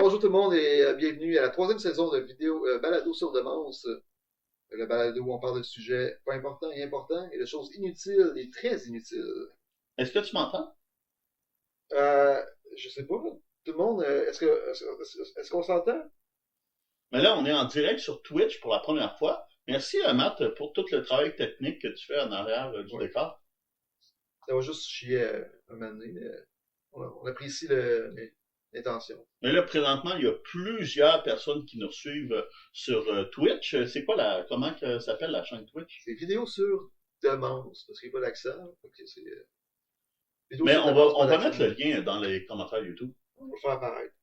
bonjour tout le monde et bienvenue à la troisième saison de vidéo Balado sur demande. Le balado où on parle de sujets pas importants et importants et de choses inutiles et très inutiles. Est-ce que tu m'entends? Euh, je sais pas, tout le monde, est-ce qu'on s'entend? Mais là, on est en direct sur Twitch pour la première fois. Merci, Matt, pour tout le travail technique que tu fais en arrière du Ouais. décor. Ça va juste chier un moment donné, mais on apprécie l'intention. Mais là, présentement, il y a plusieurs personnes qui nous suivent sur Twitch. C'est quoi comment que s'appelle la chaîne Twitch? C'est vidéo sur demande, parce qu'il n'y a pas d'accent. C'est vidéo Mais sur on demande, va, c'est pas on va d'accent. mettre le lien dans les commentaires YouTube. On va le faire apparaître.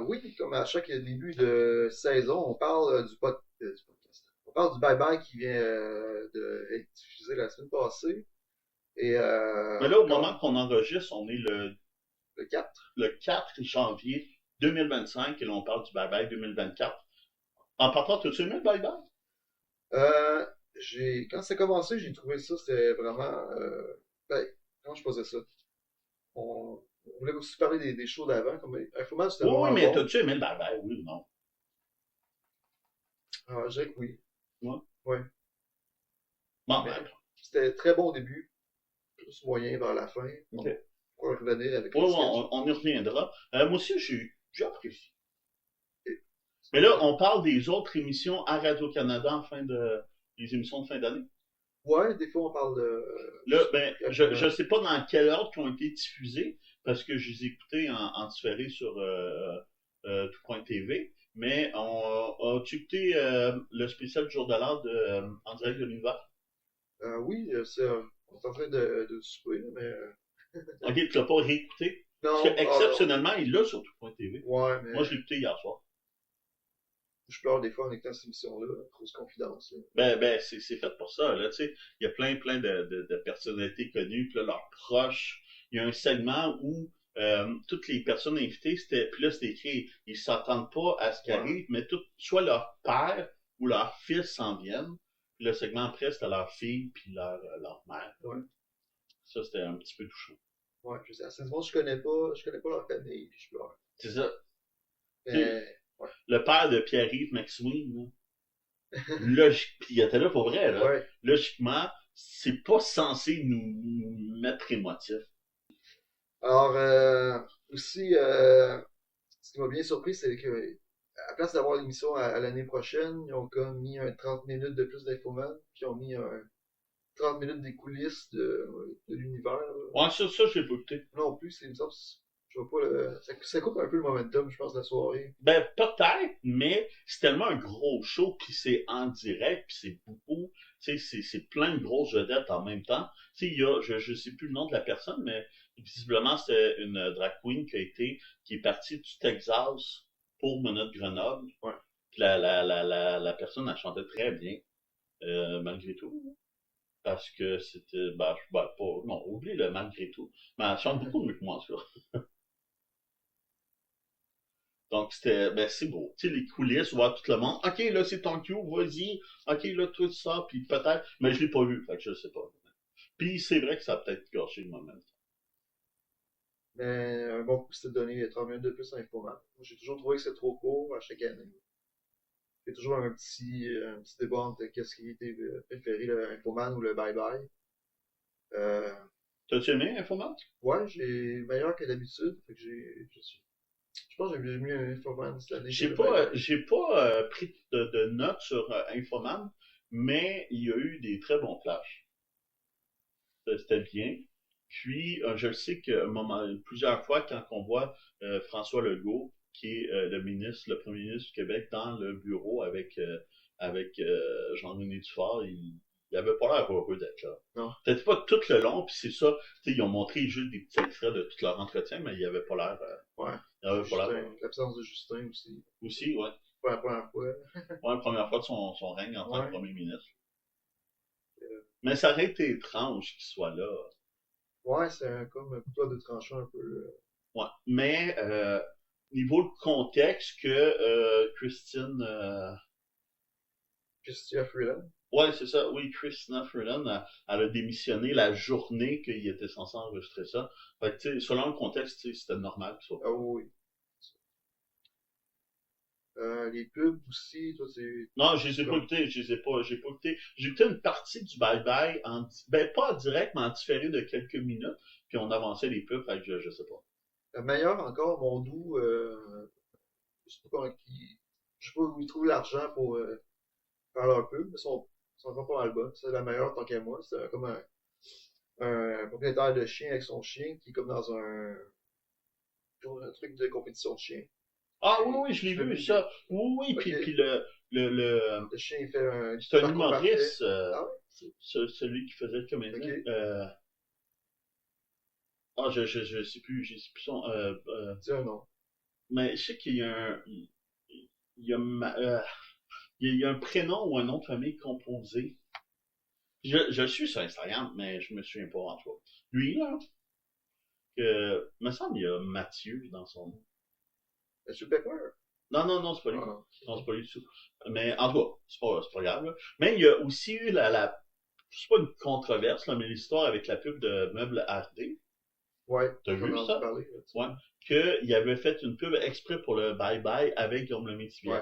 Oui, comme à chaque début de saison, on parle du podcast. On parle du bye-bye qui vient d'être diffusé la semaine passée. Et Mais là, au moment comme qu'on enregistre, on est le 4. le 4 janvier 2025 et là, on parle du Bye Bye 2024. En partant, t'as-tu aimé le Bye Bye? Quand ça a commencé, j'ai trouvé ça, c'était vraiment... ben, comment je posais ça? On voulait aussi parler des shows d'avant. Comme Infoman, c'était Oui, oui, vraiment mais bon. t'as-tu aimé le Bye Bye? Oui ou non? Je dirais que oui. Ouais. Ouais. Bon, Mais ben, c'était très bon au début, plus moyen vers la fin. ok. On pourra revenir avec Oui, les oui, sketchs. on y reviendra. Moi aussi, j'ai apprécié. Et Mais là, on parle des autres émissions à Radio-Canada des émissions de fin d'année. Ouais, des fois on parle de. Là, ben, je Rapidement. sais pas dans quel ordre qui ont été diffusés, parce que je les ai écoutés en différé sur tout.tv, mais as-tu écouté le spécial du jour de l'art en direct de l'univers? Oui, on est en train de souper, là, mais. Ok, tu l'as pas réécouté? Parce Non, que exceptionnellement, il l'a sur tout.tv. ouais, Moi, mais je l'ai écouté hier soir. je pleure des fois en écoutant cette émission-là, grosse confidence. Là. Ben, c'est fait pour ça, là, tu sais. Il y a plein de personnalités connues, puis là, leurs proches. Il y a un segment où toutes les personnes invitées, puis là, c'était écrit, ils s'attendent pas à ce qui Ouais, arrive, mais soit leur père ou leur fils s'en viennent. Puis le segment après, c'était leur fille puis leur mère. ouais, Ça, c'était un petit peu touchant. ouais. Je sais, c'est du monde que je connais pas leur famille, puis je pleure. C'est ça. Tu sais, Mais, ouais. le père de Pierre-Yves McSween, là, logique, puis il était là pour vrai, là. Ouais. Logiquement, c'est pas censé nous mettre émotifs. Alors, aussi, ce qui m'a bien surpris, c'est que, à la place d'avoir l'émission à l'année prochaine, ils ont comme mis un 30 minutes de plus d'infoman, puis ils ont mis un 30 minutes des coulisses de l'univers. Là. Ouais, ça, j'ai pas écouté. Non plus, c'est une sorte. Je vois pas ça coupe un peu le momentum, je pense, de la soirée. Ben, peut-être, mais c'est tellement un gros show, puis c'est en direct, puis c'est beaucoup, tu sais, c'est plein de grosses vedettes en même temps. Tu sais, je sais plus le nom de la personne, mais visiblement, c'est une drag queen qui est partie du Texas pour Minute Grenoble. Ouais. Puis la personne, elle chantait très bien, malgré tout. Parce que c'était, pas, non, oublie le malgré tout. Mais elle chante beaucoup mieux que moi, en tout cas. Donc, ben, c'est beau. Tu sais, les coulisses, voir tout le monde. OK, là, c'est ton cue, vas-y. OK, là, tout ça, puis peut-être. Mais je l'ai pas vu, fait que je sais pas. Puis c'est vrai que ça a peut-être gâché le moment. Mais un bon coup, c'était de donner 30 minutes de plus à Infoman. Moi, j'ai toujours trouvé que c'est trop court à chaque année. Il y a toujours un petit débat entre qu'est-ce qui était préféré, le Infoman ou le Bye Bye. Euh, T'as-tu aimé Infoman? ouais, j'ai meilleur que d'habitude. Fait que je pense que j'ai mieux un Infoman cette année que le Bye Bye. J'ai pas pris de notes sur Infoman, mais il y a eu des très bons flashs. C'était bien. Puis, je sais que plusieurs fois, quand on voit François Legault, qui est le premier ministre du Québec, dans le bureau avec Jean-René Dufort, il avait pas l'air heureux d'être là. Non. Peut-être pas tout le long, puis c'est ça. Ils ont montré juste des petits extraits de tout leur entretien, mais il avait pas l'air. Ouais. Il avait pas l'air. L'absence de Justin aussi. Aussi, ouais. Pas la première fois. Ouais, la première fois de son règne en tant que Ouais. premier ministre. Euh, Mais ça aurait été étrange qu'il soit là. ouais, c'est comme un couteau de tranchant un peu. Ouais. Mais niveau de contexte que Christine Christian Freeland. Ouais, c'est ça. Oui, Christina Freeland, elle a démissionné la journée qu'il était censé enregistrer ça. Fait que, tu sais, selon le contexte, tu sais, c'était normal qu'il soit Ah pas là. oui. Les pubs aussi, toi, Non, je les ai pas comme, écoutés, j'ai pas écouté. J'ai écouté une partie du bye-bye ben, pas en direct, mais en différé de quelques minutes, puis on avançait les pubs, fait que je sais pas. la meilleure encore, mon doux, je sais pas je sais pas où ils trouvent l'argent pour faire leur pub, mais sont encore pas mal bonnes. C'est la meilleure tant qu'à moi. C'est comme un propriétaire de chien avec son chien qui est comme dans un truc de compétition de chiens. Ah oui, Et oui, je l'ai je fais vu, bouger. ça. Oui, oui, Fait que puis le, le chien il fait un c'est un parcours parfait. humoriste, Ah ouais? celui qui faisait le comédien. Ok. Je sais plus, je sais plus son, Dis un nom. mais je sais qu'il y a il y a, il y a un prénom ou un nom de famille composé. Je le suis sur Instagram, mais je me souviens pas en tout cas. Lui, là, me semble qu'il y a Mathieu dans son nom. Monsieur Pepper? Non, non, non, c'est pas lui. Ah, Non, c'est pas lui du tout. Mais en tout cas, c'est pas grave. Là. Mais il y a aussi eu c'est pas une controverse, là, mais l'histoire avec la pub de Meubles RD. ouais, T'as j'en ai vu entendu ça? parler. Là, Ouais. Qu'il avait fait une pub exprès pour le Bye Bye avec Guillaume le ouais, Métivier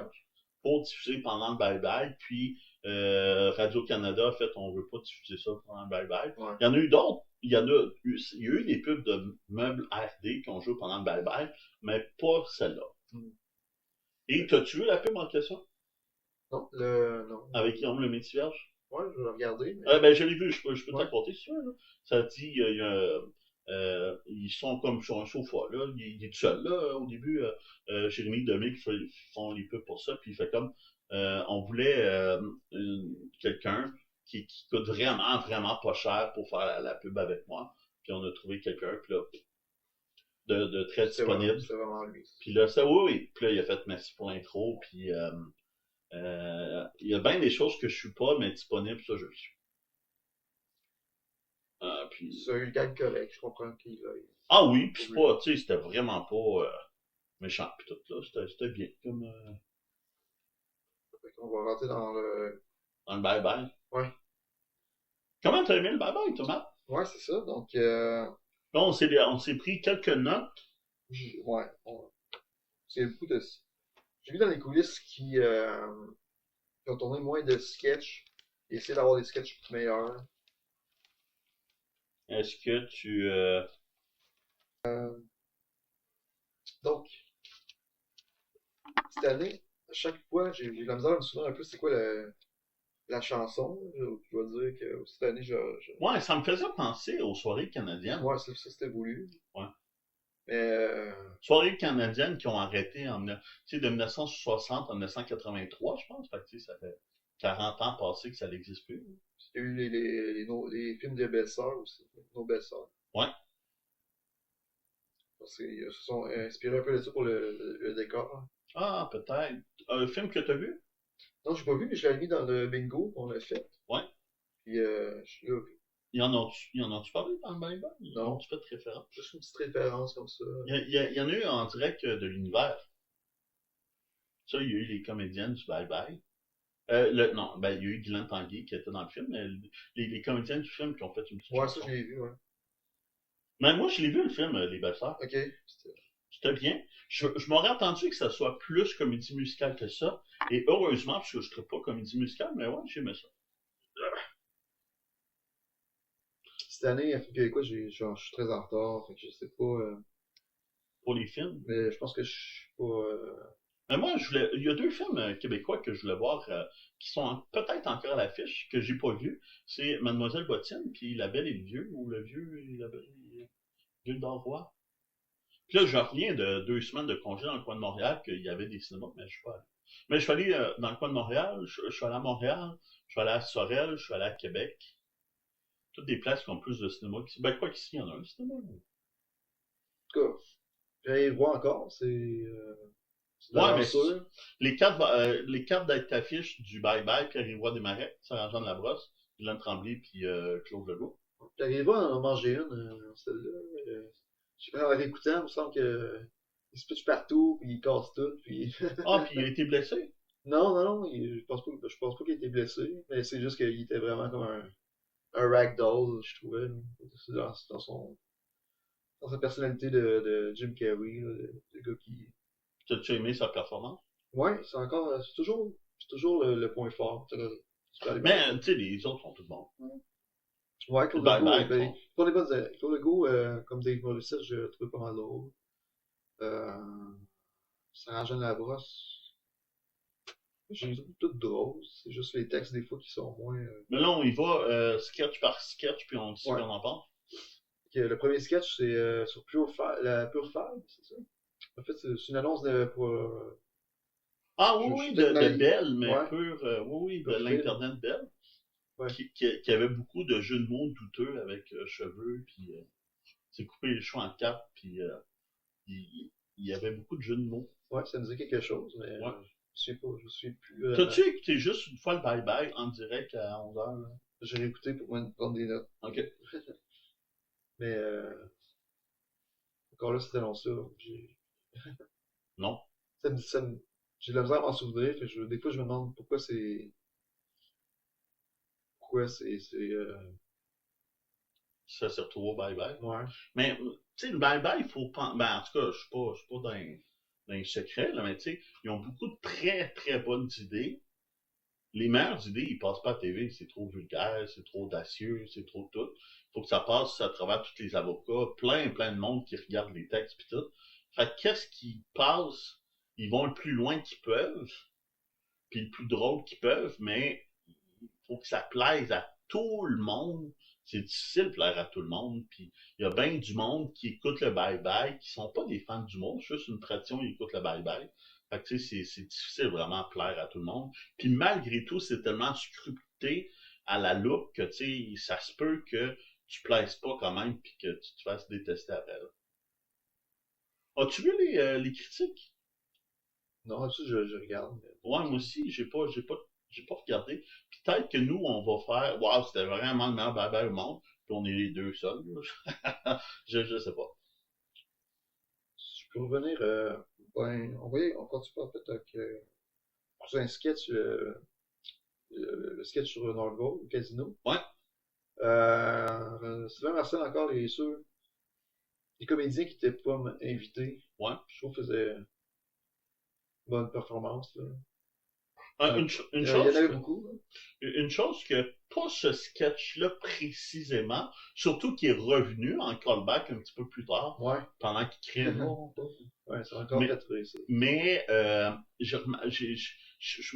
pour diffuser pendant le Bye Bye. Puis Radio-Canada a fait on veut pas diffuser ça pendant le Bye Bye. ouais. Il y en a eu d'autres. Il y a eu des pubs de Meubles RD qui ont joué pendant le Bye Bye, mais pas celle-là. Hmm. Et t'as-tu vu la pub en question? Non, non. Avec Guillaume le Métivierge? Ouais, je vais regarder, mais. Ben, je l'ai vu, je peux te Ouais, raconter si tu veux, là. Ça dit, ils sont comme sur un sofa, là. Il est tout seul, là, au début. Jérémy Demé qui font les pubs pour ça, puis il fait comme, on voulait quelqu'un qui coûte vraiment, vraiment pas cher pour faire la pub avec moi. Puis on a trouvé quelqu'un, puis là, de très disponible. c'est vraiment lui. Puis là, ça, oui, oui. Puis là, il a fait merci pour l'intro, puis il y a bien des choses que je suis pas, mais disponible, ça, je le suis. Puis... C'est un gag correct, je comprends qu'il a. Ah oui, puis Pour c'est lui. pas, tu sais, c'était vraiment pas méchant, puis tout, là. C'était bien, comme Fait qu'on va rentrer dans le bye-bye. Ouais. Comment t'as aimé le bye-bye, Thomas? Ouais, c'est ça. Donc, Là, on s'est pris quelques notes. ouais. C'est beaucoup de. J'ai vu dans les coulisses qui ont tourné moins de sketchs et essayer d'avoir des sketchs meilleurs. Est-ce que tu... Donc, cette année, à chaque fois, j'ai eu la misère à me souvenir un peu c'est quoi la chanson. Je dois dire que cette année, Ouais, ça me faisait penser aux soirées canadiennes. ouais, ça c'était voulu. Ouais. Mais, Soirées canadiennes qui ont arrêté tu sais, de 1960 à 1983, je pense. Fait que, tu sais, ça fait 40 ans passés que ça n'existe plus. il y a eu les films de belles-sœurs aussi. Nos belles-sœurs. Ouais. Parce qu'ils se sont inspirés un peu de ça pour le décor. Ah, peut-être. Un film que t'as vu? Non, j'ai pas vu, mais je l'avais mis dans le bingo qu'on a fait. Ouais. Puis, là, Il y en a-tu parlé dans le Bible? Ils non, ont-tu fait référence? juste une petite référence comme ça. Il y en a eu en direct de l'univers. Ça, il y a eu les comédiennes du Bye Bye. Non, ben, il y a eu Guylaine Tanguay qui était dans le film, mais les comédiennes du film qui ont fait une petite Ouais, ça, chanson. je l'ai vu, ouais. Mais moi, je l'ai vu le film, Les Belles-Sœurs. Ok. C'était bien. Je m'aurais attendu que ça soit plus comédie musicale que ça. Et heureusement, parce que je ne trouve pas comédie musicale, mais ouais, j'aimais ça. Cette année, un film québécois, je suis très en retard, fait que je sais pas. Pour les films. Mais je pense que je suis pas. Mais moi, il y a deux films québécois que je voulais voir qui sont peut-être encore à l'affiche, que j'ai pas vu. C'est Mademoiselle Bottine, puis La Belle et le Vieux, ou Le Vieux et la Belle et le Vieux d'Envoi. Puis là, je reviens de 2 semaines de congé dans le coin de Montréal, qu'il y avait des cinémas, mais je suis pas allé. Mais je suis allé dans le coin de Montréal, je suis allé à Montréal, je suis allé à Sorel, je suis allé à Québec. Toutes des places qui ont plus de cinéma qu'ici. Ben, quoi qu'ici, il y en a un cinéma. En tout cas, j'allais le voir encore, c'est de Ouais, mais l'aventure. les cartes d'affiche du Bye Bye, Pierre-Yvroy Desmarais, Sarah-Jeanne Labrosse, Guylaine Tremblay, puis Claude Legault. J'arrive à en manger celle-là. En réécoutant, il me semble que il se pitch partout, puis il casse tout, puis. Ah, puis il a été blessé. Non, non, non, je pense pas qu'il ait été blessé, mais c'est juste qu'il était vraiment comme un ragdoll, je trouvais. C'est dans sa personnalité de Jim Carrey, là, le gars qui. T'as-tu aimé sa performance? Ouais, c'est toujours le point fort. C'est aller bien. Mais, tu sais, les autres sont tous bons. Ouais, Le Claude Legault, bye-bye, ben, pour les bonnes années. Claude Legault, comme Dave Morissette, je le trouvais pas mal drôle. Euh, Sarah-Jeanne Labrosse, je les trouve toutes drôles. C'est juste les textes, des fois, qui sont moins. mais là, on y va sketch par sketch, puis on dit ce Ouais. qu'on en pense. Le premier sketch, c'est sur la Pure File, c'est ça? En fait, c'est une annonce pour. Ah Je oui, suis oui, peut-être de mal. Bell, mais Ouais, pur, oui, oui, de Pure File. l'Internet Bell, Ouais. qui avait beaucoup de jeux de mots douteux avec cheveux, puis c'est coupé les cheveux en quatre, puis il y avait beaucoup de jeux de mots. Ouais, ça me dit quelque chose, mais Ouais. je me suis plus. T'as-tu écouté juste une fois le bye-bye en direct à 11h, là? J'ai réécouté pour prendre des notes. Ok. Mais encore là, cette annonce-là, Non. j'ai de la misère à m'en souvenir. Des fois, je me demande pourquoi c'est. Ça se retrouve au bye-bye. Ouais. Mais, tu sais, le bye-bye, il faut pas. Ben, en tout cas, je suis pas dans les secrets, là, mais tu sais, ils ont beaucoup de très, très bonnes idées. Les meilleures idées, ils passent pas à la TV. C'est trop vulgaire, c'est trop audacieux, c'est trop tout. Faut que ça passe à travers tous les avocats, plein de monde qui regardent les textes pis tout. Fait que qu'est-ce qui passe? Ils vont le plus loin qu'ils peuvent, puis le plus drôle qu'ils peuvent, mais il faut que ça plaise à tout le monde. C'est difficile de plaire à tout le monde, puis il y a bien du monde qui écoute le bye-bye, qui sont pas des fans du monde, c'est juste une tradition, ils écoutent le bye-bye. Fait que tu sais, c'est difficile vraiment de plaire à tout le monde. Puis malgré tout, c'est tellement scruté à la loupe que tu sais, ça se peut que tu plaises pas quand même, puis que tu te fasses détester après. As-tu vu les critiques? Non, là-dessus, je regarde. Ouais, moi aussi, j'ai pas regardé. Puis peut-être que nous, on va faire, waouh, c'était vraiment le meilleur bye-bye au monde, puis on est les deux seuls, là. Je sais pas. Je peux revenir. Ben, on continue en fait avec un sketch, le sketch sur Nordgold, le casino. Ouais. Sylvain Marcel encore, les comédiens qui étaient pas invités, Ouais. je trouve qu'ils faisaient une bonne performance. Là. Une Il y en chose avait que, beaucoup. Là. une chose que, pas ce sketch-là précisément, surtout qui est revenu en callback un petit peu plus tard, Ouais. pendant qu'il criait non. Ouais, c'est encore Mais, retrouvé ça. mais je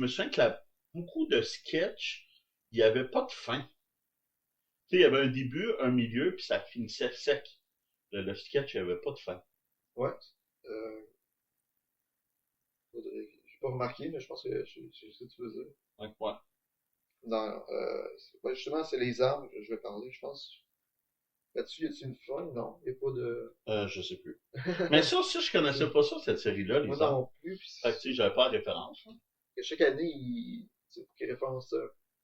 me souviens que beaucoup de sketchs, il n'y avait pas de fin. Tu sais, il y avait un début, un milieu, puis ça finissait sec. Le sketch, il n'y avait pas de fin. Ouais. J'ai pas remarqué, mais je pense que je sais ce que tu veux dire. Ouais. Non, ouais, justement, c'est les armes, je vais parler, je pense. Là-dessus, y a-t-il une fin? Non, il n'y a pas de. Je sais plus. Mais ça, je connaissais pas ça, cette série-là, Moi les armes. non plus. Fait que, tu sais, j'avais pas la référence. Hein. Chaque année, c'est pour qu'il référence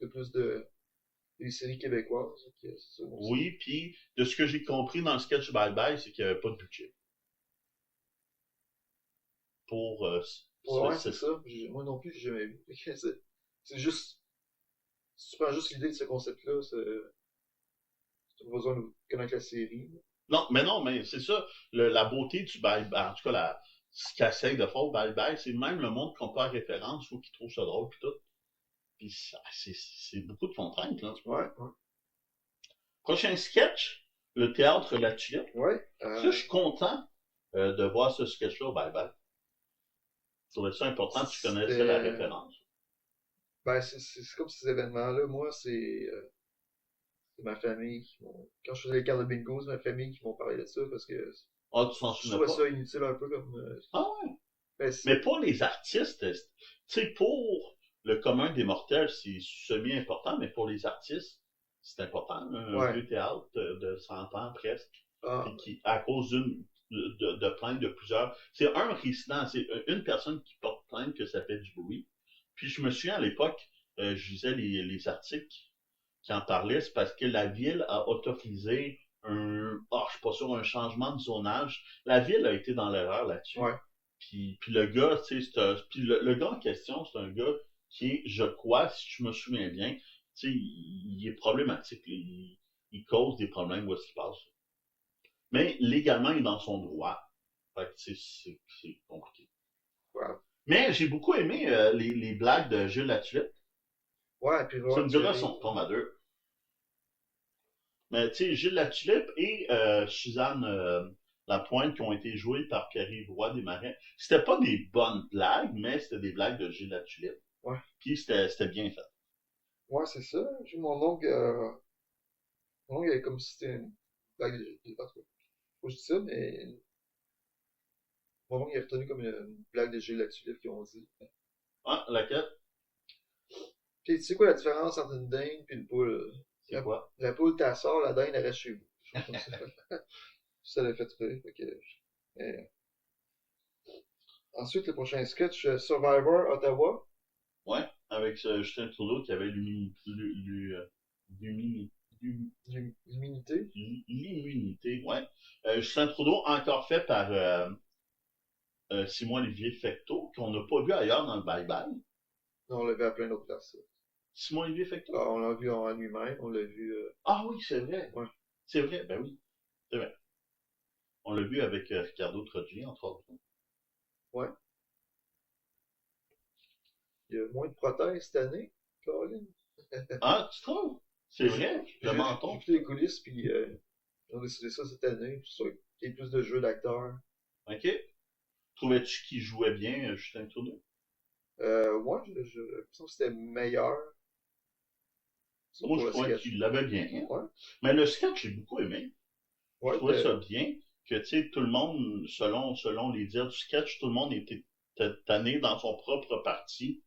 de plus des séries québécoises. C'est ça, Oui, puis de ce que j'ai compris dans le sketch Bye Bye, c'est qu'il n'y avait pas de budget. Pour ouais, c'est ça. Moi non plus, j'ai jamais vu. C'est juste. Si tu prends juste l'idée de ce concept-là, t'as pas besoin de connaître la série. Non, mais c'est ça. La beauté du Bye Bye, en tout cas, ce qu'il essaye de faire au Bye Bye, c'est même le monde qu'on peut à référence, il faut qu'il trouve ça drôle, puis tout. Puis c'est beaucoup de contraintes, là. Ouais, ouais. Prochain sketch, le théâtre La Tulipe. Ouais. Ça, je suis content de voir ce sketch-là au Bye Bye. Je trouvais ça important que tu connaissais la référence. Ben, c'est comme ces événements-là. Moi, c'est ma famille qui m'ont. Quand je faisais les cartes de bingo, c'est ma famille qui m'ont parlé de ça parce que Ah, tu t'en je souviens trouvais pas? ça inutile un peu comme. Ah ouais? Ben, Mais pour les artistes, tu sais, pour le commun des mortels, c'est semi-important, mais pour les artistes, c'est important. Un vieux théâtre de 100 ans presque, puis qui, à cause de plainte de plusieurs, c'est un résident, c'est une personne qui porte plainte que ça fait du bruit. Puis je me souviens à l'époque, je lisais les articles qui en parlaient, c'est parce que la ville a autorisé je suis pas sûr, un changement de zonage. La ville a été dans l'erreur là-dessus. Ouais. Puis le gars, tu sais, puis le gars en question, c'est un gars qui est, je crois, si je me souviens bien, tu sais, il est problématique. Il cause des problèmes où est-ce qu'il passe. Mais légalement, il est dans son droit. Fait que c'est compliqué. Ouais. Mais j'ai beaucoup aimé les blagues de Gilles Latulippe. Ouais, puis Ça voir me dira Thierry. son tombe à deux. Mais tu sais, Gilles Latulippe et Suzanne Lapointe qui ont été jouées par Pierre-Yves Roy Desmarais. C'était pas des bonnes blagues, mais c'était des blagues de Gilles Latulippe. Ouais. Puis c'était bien fait. Ouais, c'est ça. J'ai mon oncle, comme si c'était une blague en tout cas, faut que je dise ça, mais mon oncle, il est retenu comme une blague de Gilles Latulippe qu'ils ont dit. Ah, laquelle? Puis, tu sais quoi la différence entre une dinde et une poule? C'est quoi? La poule, t'as sort, la dinde, elle reste chez vous. Je comme ça. Ça l'a fait rire. Mais, ensuite, le prochain sketch, Survivor Ottawa. Ouais, avec Justin Trudeau qui avait L'immunité. l'immunité, ouais. Justin Trudeau, encore fait par Simon-Olivier Fecteau, qu'on n'a pas vu ailleurs dans le bye-bye. Non, on l'a vu à plein d'autres places. Ça. Simon-Olivier Fecteau? Ah, on l'a vu en lui-même, on l'a vu. Ah oui, c'est vrai. Ouais. C'est vrai, ben oui, c'est vrai. On l'a vu avec Ricardo Troggi, entre autres. Ouais. Il y a moins de prothèses cette année, Caroline. Ah, tu trouves? C'est vrai, le J'ai menton. écouté les coulisses, puis ils ont décidé ça cette année, pour qu'il y ait plus de jeux d'acteurs. OK. Trouvais-tu qu'il jouait bien, Justin Trudeau? Ouais, je me sens que c'était meilleur. Ça, Moi, pour je le trouvais sketch. qu'il l'avait bien. Hein? Ouais. Mais le sketch, j'ai beaucoup aimé. Je Ouais, trouvais ça bien que, tu sais, tout le monde, selon les dires du sketch, tout le monde était tanné dans son propre parti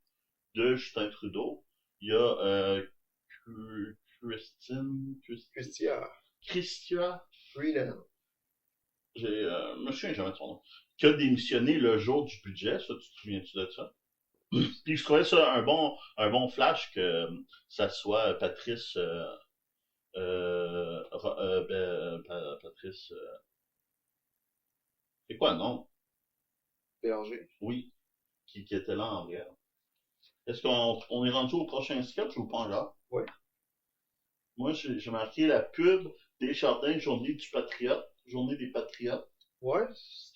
de Justin Trudeau. Il y a Christian Christia, Freeland. je me souviens jamais de son nom, qui a démissionné le jour du budget, ça, tu te souviens-tu de ça? Puis je trouvais ça un bon flash que ça soit Patrice, Patrice, c'est quoi le nom? Bélanger. Oui, qui était là en vrai. Est-ce qu'on est rendu au prochain sketch ou pas encore? Ouais. Moi, j'ai marqué la pub des Jardins, journée du Patriote, journée des Patriotes. Ouais,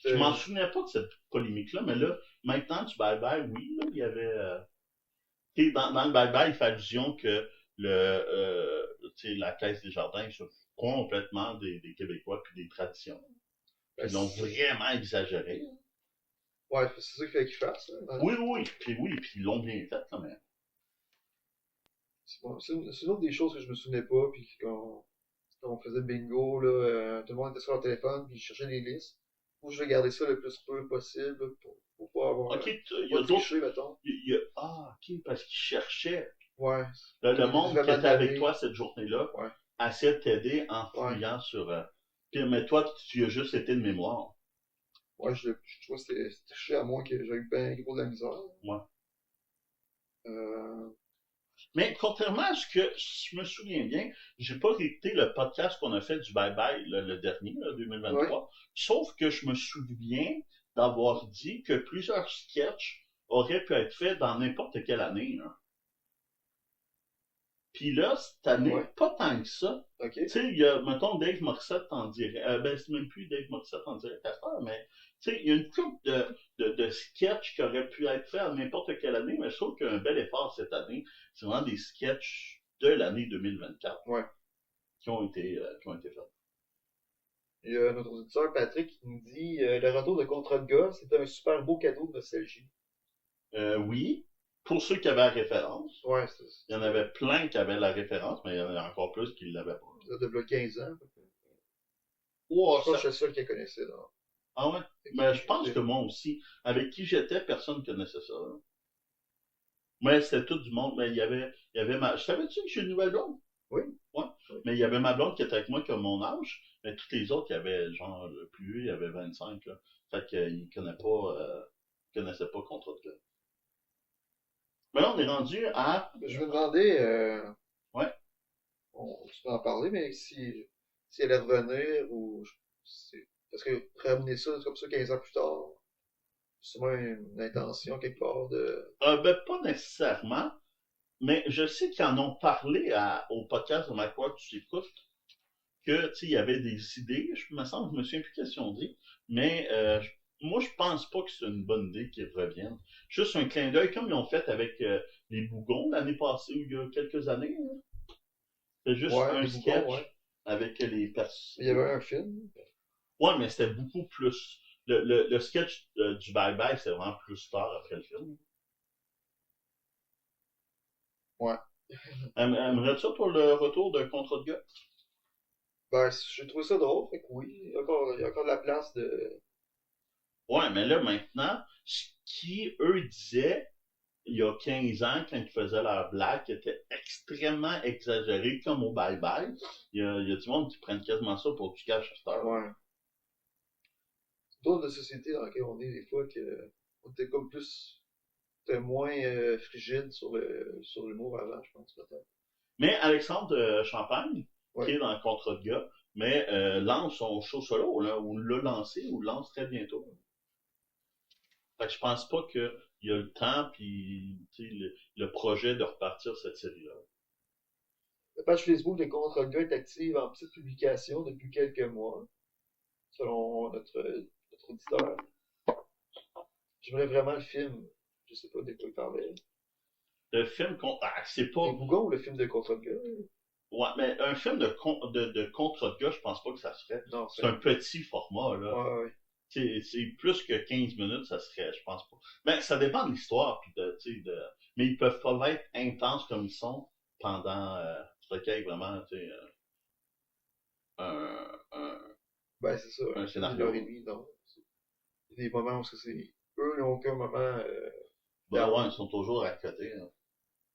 Je m'en c'était. souvenais pas de cette polémique-là, mais là, maintenant, du bye-bye, oui, là, il y avait... dans le bye-bye, il fait allusion que la Caisse des Jardins se fout complètement des Québécois puis des traditions. Ben, Puis ils l'ont vraiment exagéré. ouais, c'est ça qu'il fallait qu'il fasse. Hein. Oui, puis ils l'ont bien fait quand même. C'est bon, c'est une autre des choses que je me souvenais pas, puis quand on faisait le bingo, là, tout le monde était sur leur téléphone, puis ils cherchaient des listes. Moi, je vais garder ça le plus peu possible là, pour pas avoir. Ok, il y Pas a d'autres. tricher, mettons. Ok, parce qu'ils cherchaient. Ouais. Le monde qui était avec l'année. toi cette journée-là Ouais. essaie de t'aider en Ouais. fouillant sur. Mais toi, tu as juste été de mémoire. Ouais, je trouve que c'était triché à moi que j'ai eu bien gros de la misère. Ouais. Euh, Mais contrairement à ce que je me souviens bien, j'ai pas écouté le podcast qu'on a fait du Bye Bye, le dernier, là, ouais. 2023. Sauf que je me souviens d'avoir dit que plusieurs sketchs auraient pu être faits dans n'importe quelle année. Hein. Puis là, cette année, Ouais. pas tant que ça. Ok. Tu sais, il y a, mettons, Dave Morissette en direct. Ben, c'est même plus Dave Morissette en direct à faire, mais tu sais, il y a une couple de sketchs qui auraient pu être faits à n'importe quelle année, mais je trouve qu'il y a un bel effort cette année. C'est vraiment des sketchs de l'année 2024 Ouais. qui ont été faits. Il y a notre auditeur Patrick qui nous dit le retour de Contrat de gars, c'était un super beau cadeau de nostalgie. Oui, pour ceux qui avaient la référence. Ouais, Il y en avait plein qui avaient la référence, mais il y en a encore plus qui ne l'avaient pas. ça de 15 ans. Oh, Je pense que je suis le seul qui la connaissait. Là. Ah ouais? Mais je pense que moi aussi. Avec qui j'étais, personne ne connaissait ça. Là. Mais c'était tout du monde. Mais il y avait ma. Je savais-tu que j'ai une nouvelle blonde? Oui. Ouais. Oui. Mais il y avait ma blonde qui était avec moi comme mon âge. Mais tous les autres, il y avait genre le plus vieux, il y avait 25 là. Fait qu'ils connaissaient pas Contrat de gars. Mais là, on est rendu à. Je me demandais, Ouais. tu peux en parler, mais si elle allait revenir ou. Parce que ramener ça comme ça 15 ans plus tard, sûrement une intention quelque part de... Ben, pas nécessairement, mais je sais qu'ils en ont parlé au podcast de Mike Ward, tu écoutes, que, tu sais, il y avait des idées, je me souviens plus qu'est-ce qu'ils ont dit, mais moi, je pense pas que c'est une bonne idée qu'ils reviennent. Juste un clin d'œil, comme ils ont fait avec les Bougons l'année passée, ou il y a quelques années, hein. C'est juste Ouais, un les Bougons, ouais. sketch avec les personnes. Il y avait un film. Ouais, mais c'était beaucoup plus. Le sketch du Bye Bye, c'est vraiment plus tard après le film. Ouais. Aimerais-tu ça pour le retour d'un contrat de gars? Ben, j'ai trouvé ça drôle, fait que oui, il y a encore de la place de... Ouais, mais là, maintenant, ce qui, eux, disaient, il y a 15 ans, quand ils faisaient leur blague, qui était extrêmement exagéré, comme au Bye Bye. Il y a du monde qui prennent quasiment ça pour du cash à cette heure. Ouais. C'est d'autres de société dans laquelle on est, des fois, que on était comme plus... C'était moins frigide sur l'humour avant, je pense, peut-être. Mais Alexandre Champagne, qui Ouais. est dans le contrat de gars, mais lance son show solo, là, ou l'a lancé, ou le lance très bientôt. Fait que je pense pas qu'il y a le temps puis le projet de repartir cette série-là. La page Facebook de Contre Gars est active en petite publication depuis quelques mois, selon notre auditeur. J'aimerais vraiment le film. Je sais pas de quoi il parlait. Le film, c'est Les pas. Bougons ou le film de Contre Gars? Ouais, mais un film de contre de gars, je pense pas que ça se ferait. Non, C'est un petit format, là. Ouais, ouais. C'est plus que 15 minutes, ça serait, je pense pas. Ben, ça dépend de l'histoire, puis mais ils peuvent pas être intenses comme ils sont pendant, qu'il y ait vraiment, un Ben, c'est ça. un Une heure et scénario. demie, non. Il y a des moments où c'est... Eux, ils n'ont aucun moment Ben ouais, down. ils sont toujours à côté, hein.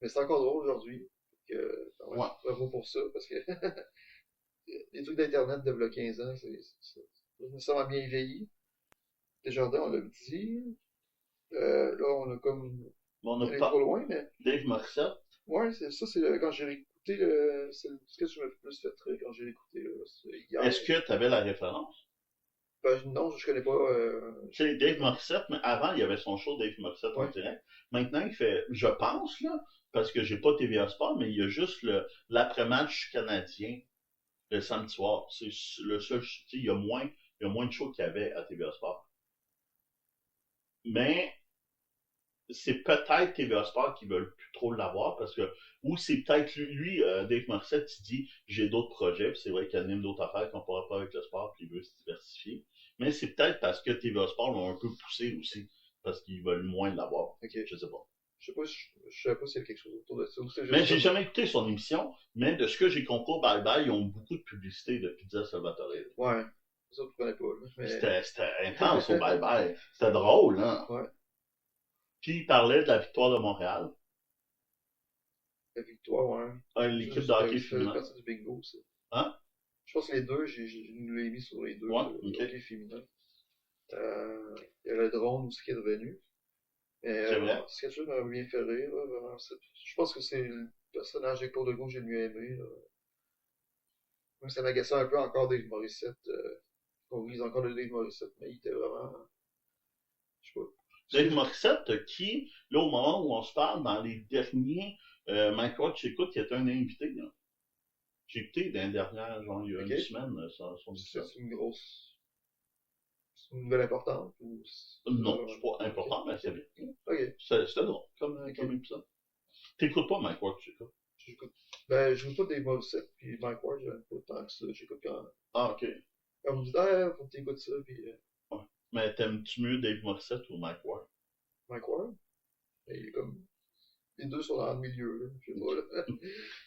Mais c'est encore drôle aujourd'hui. Ouais, Ouais. bravo pour ça, parce que les trucs d'Internet de 15 ans, c'est pas nécessairement bien vieilli. Desjardins, on l'a dit. Là, on a comme Mais on n'a allé trop pas loin, mais Dave Morissette. ouais, quand j'ai réécouté c'est ce que je me plus fait rire quand j'ai réécouté hier. Est-ce que tu avais la référence? Ben, non, je connais pas. Tu sais, Dave Morissette, mais avant, il y avait son show Dave Morissette en Ouais, direct. Maintenant, il fait, je pense, là, parce que j'ai pas TVA Sport, mais il y a juste l'après-match canadien le samedi soir. C'est le seul, tu sais, il y a moins de shows qu'il y avait à TVA Sport. Mais c'est peut-être TVA Sport qui veulent plus trop l'avoir parce que, ou c'est peut-être lui, Dave Morissette, il dit j'ai d'autres projets, puis c'est vrai qu'il anime d'autres affaires qu'on pourra pas avec le sport, puis il veut se diversifier. Mais c'est peut-être parce que TVA Sport l'ont un peu poussé aussi, parce qu'ils veulent moins l'avoir. ok. Je sais pas. Je sais pas s'il y a quelque chose autour de ça, ou c'est Mais juste j'ai comme. jamais écouté son émission, mais de ce que j'ai compris au Bye Bye, ils ont beaucoup de publicité de Pizza Salvatore. Ouais, ça, je connais pas, là, mais. C'était intense au Bye Bye. C'était drôle, hein. Ouais, Puis il parlait de la victoire de Montréal, la victoire, ouais. l'équipe de hockey Ça faisait féminin. partie du bingo, ça. Hein? Je pense que les deux, nous l'ai mis sur les deux, Ouais, le ok. hockey féminin. Il y a le drone aussi qui est revenu. Mais C'est vrai. c'est quelque chose qui m'a bien fait rire, là, vraiment. Je pense que c'est le personnage de Claude Legault que j'ai le mieux aimé, là. Même si ça m'agaçait un peu encore Dave Morissette, qu'on vise encore de Dave Morissette, mais il était vraiment, je sais pas. Dave Morissette, qui, là, au moment où on se parle, dans les derniers Mike Ward, j'écoute, qui était un invité, là. J'ai écouté dans les dernières, genre, il y a une Ok. semaine, son émission. C'est une grosse, c'est une nouvelle importante ou Non, c'est pas ok. important, mais c'est bien. Ok. C'était drôle, Ok. comme épisode. T'écoutes pas Mike Ward, j'écoute. J'écoute. Ben, je joue pas Dave Morissette, puis Mike Ward, j'aime pas tant que ça. J'écoute Ah, ok. quand vous me dites, ah, faut que t'écoutes ça, puis Ouais. Mais t'aimes-tu mieux Dave Morissette ou Mike Ward? Mike Ward, il est comme, les deux sont dans le milieu, là. Je sais pas, là.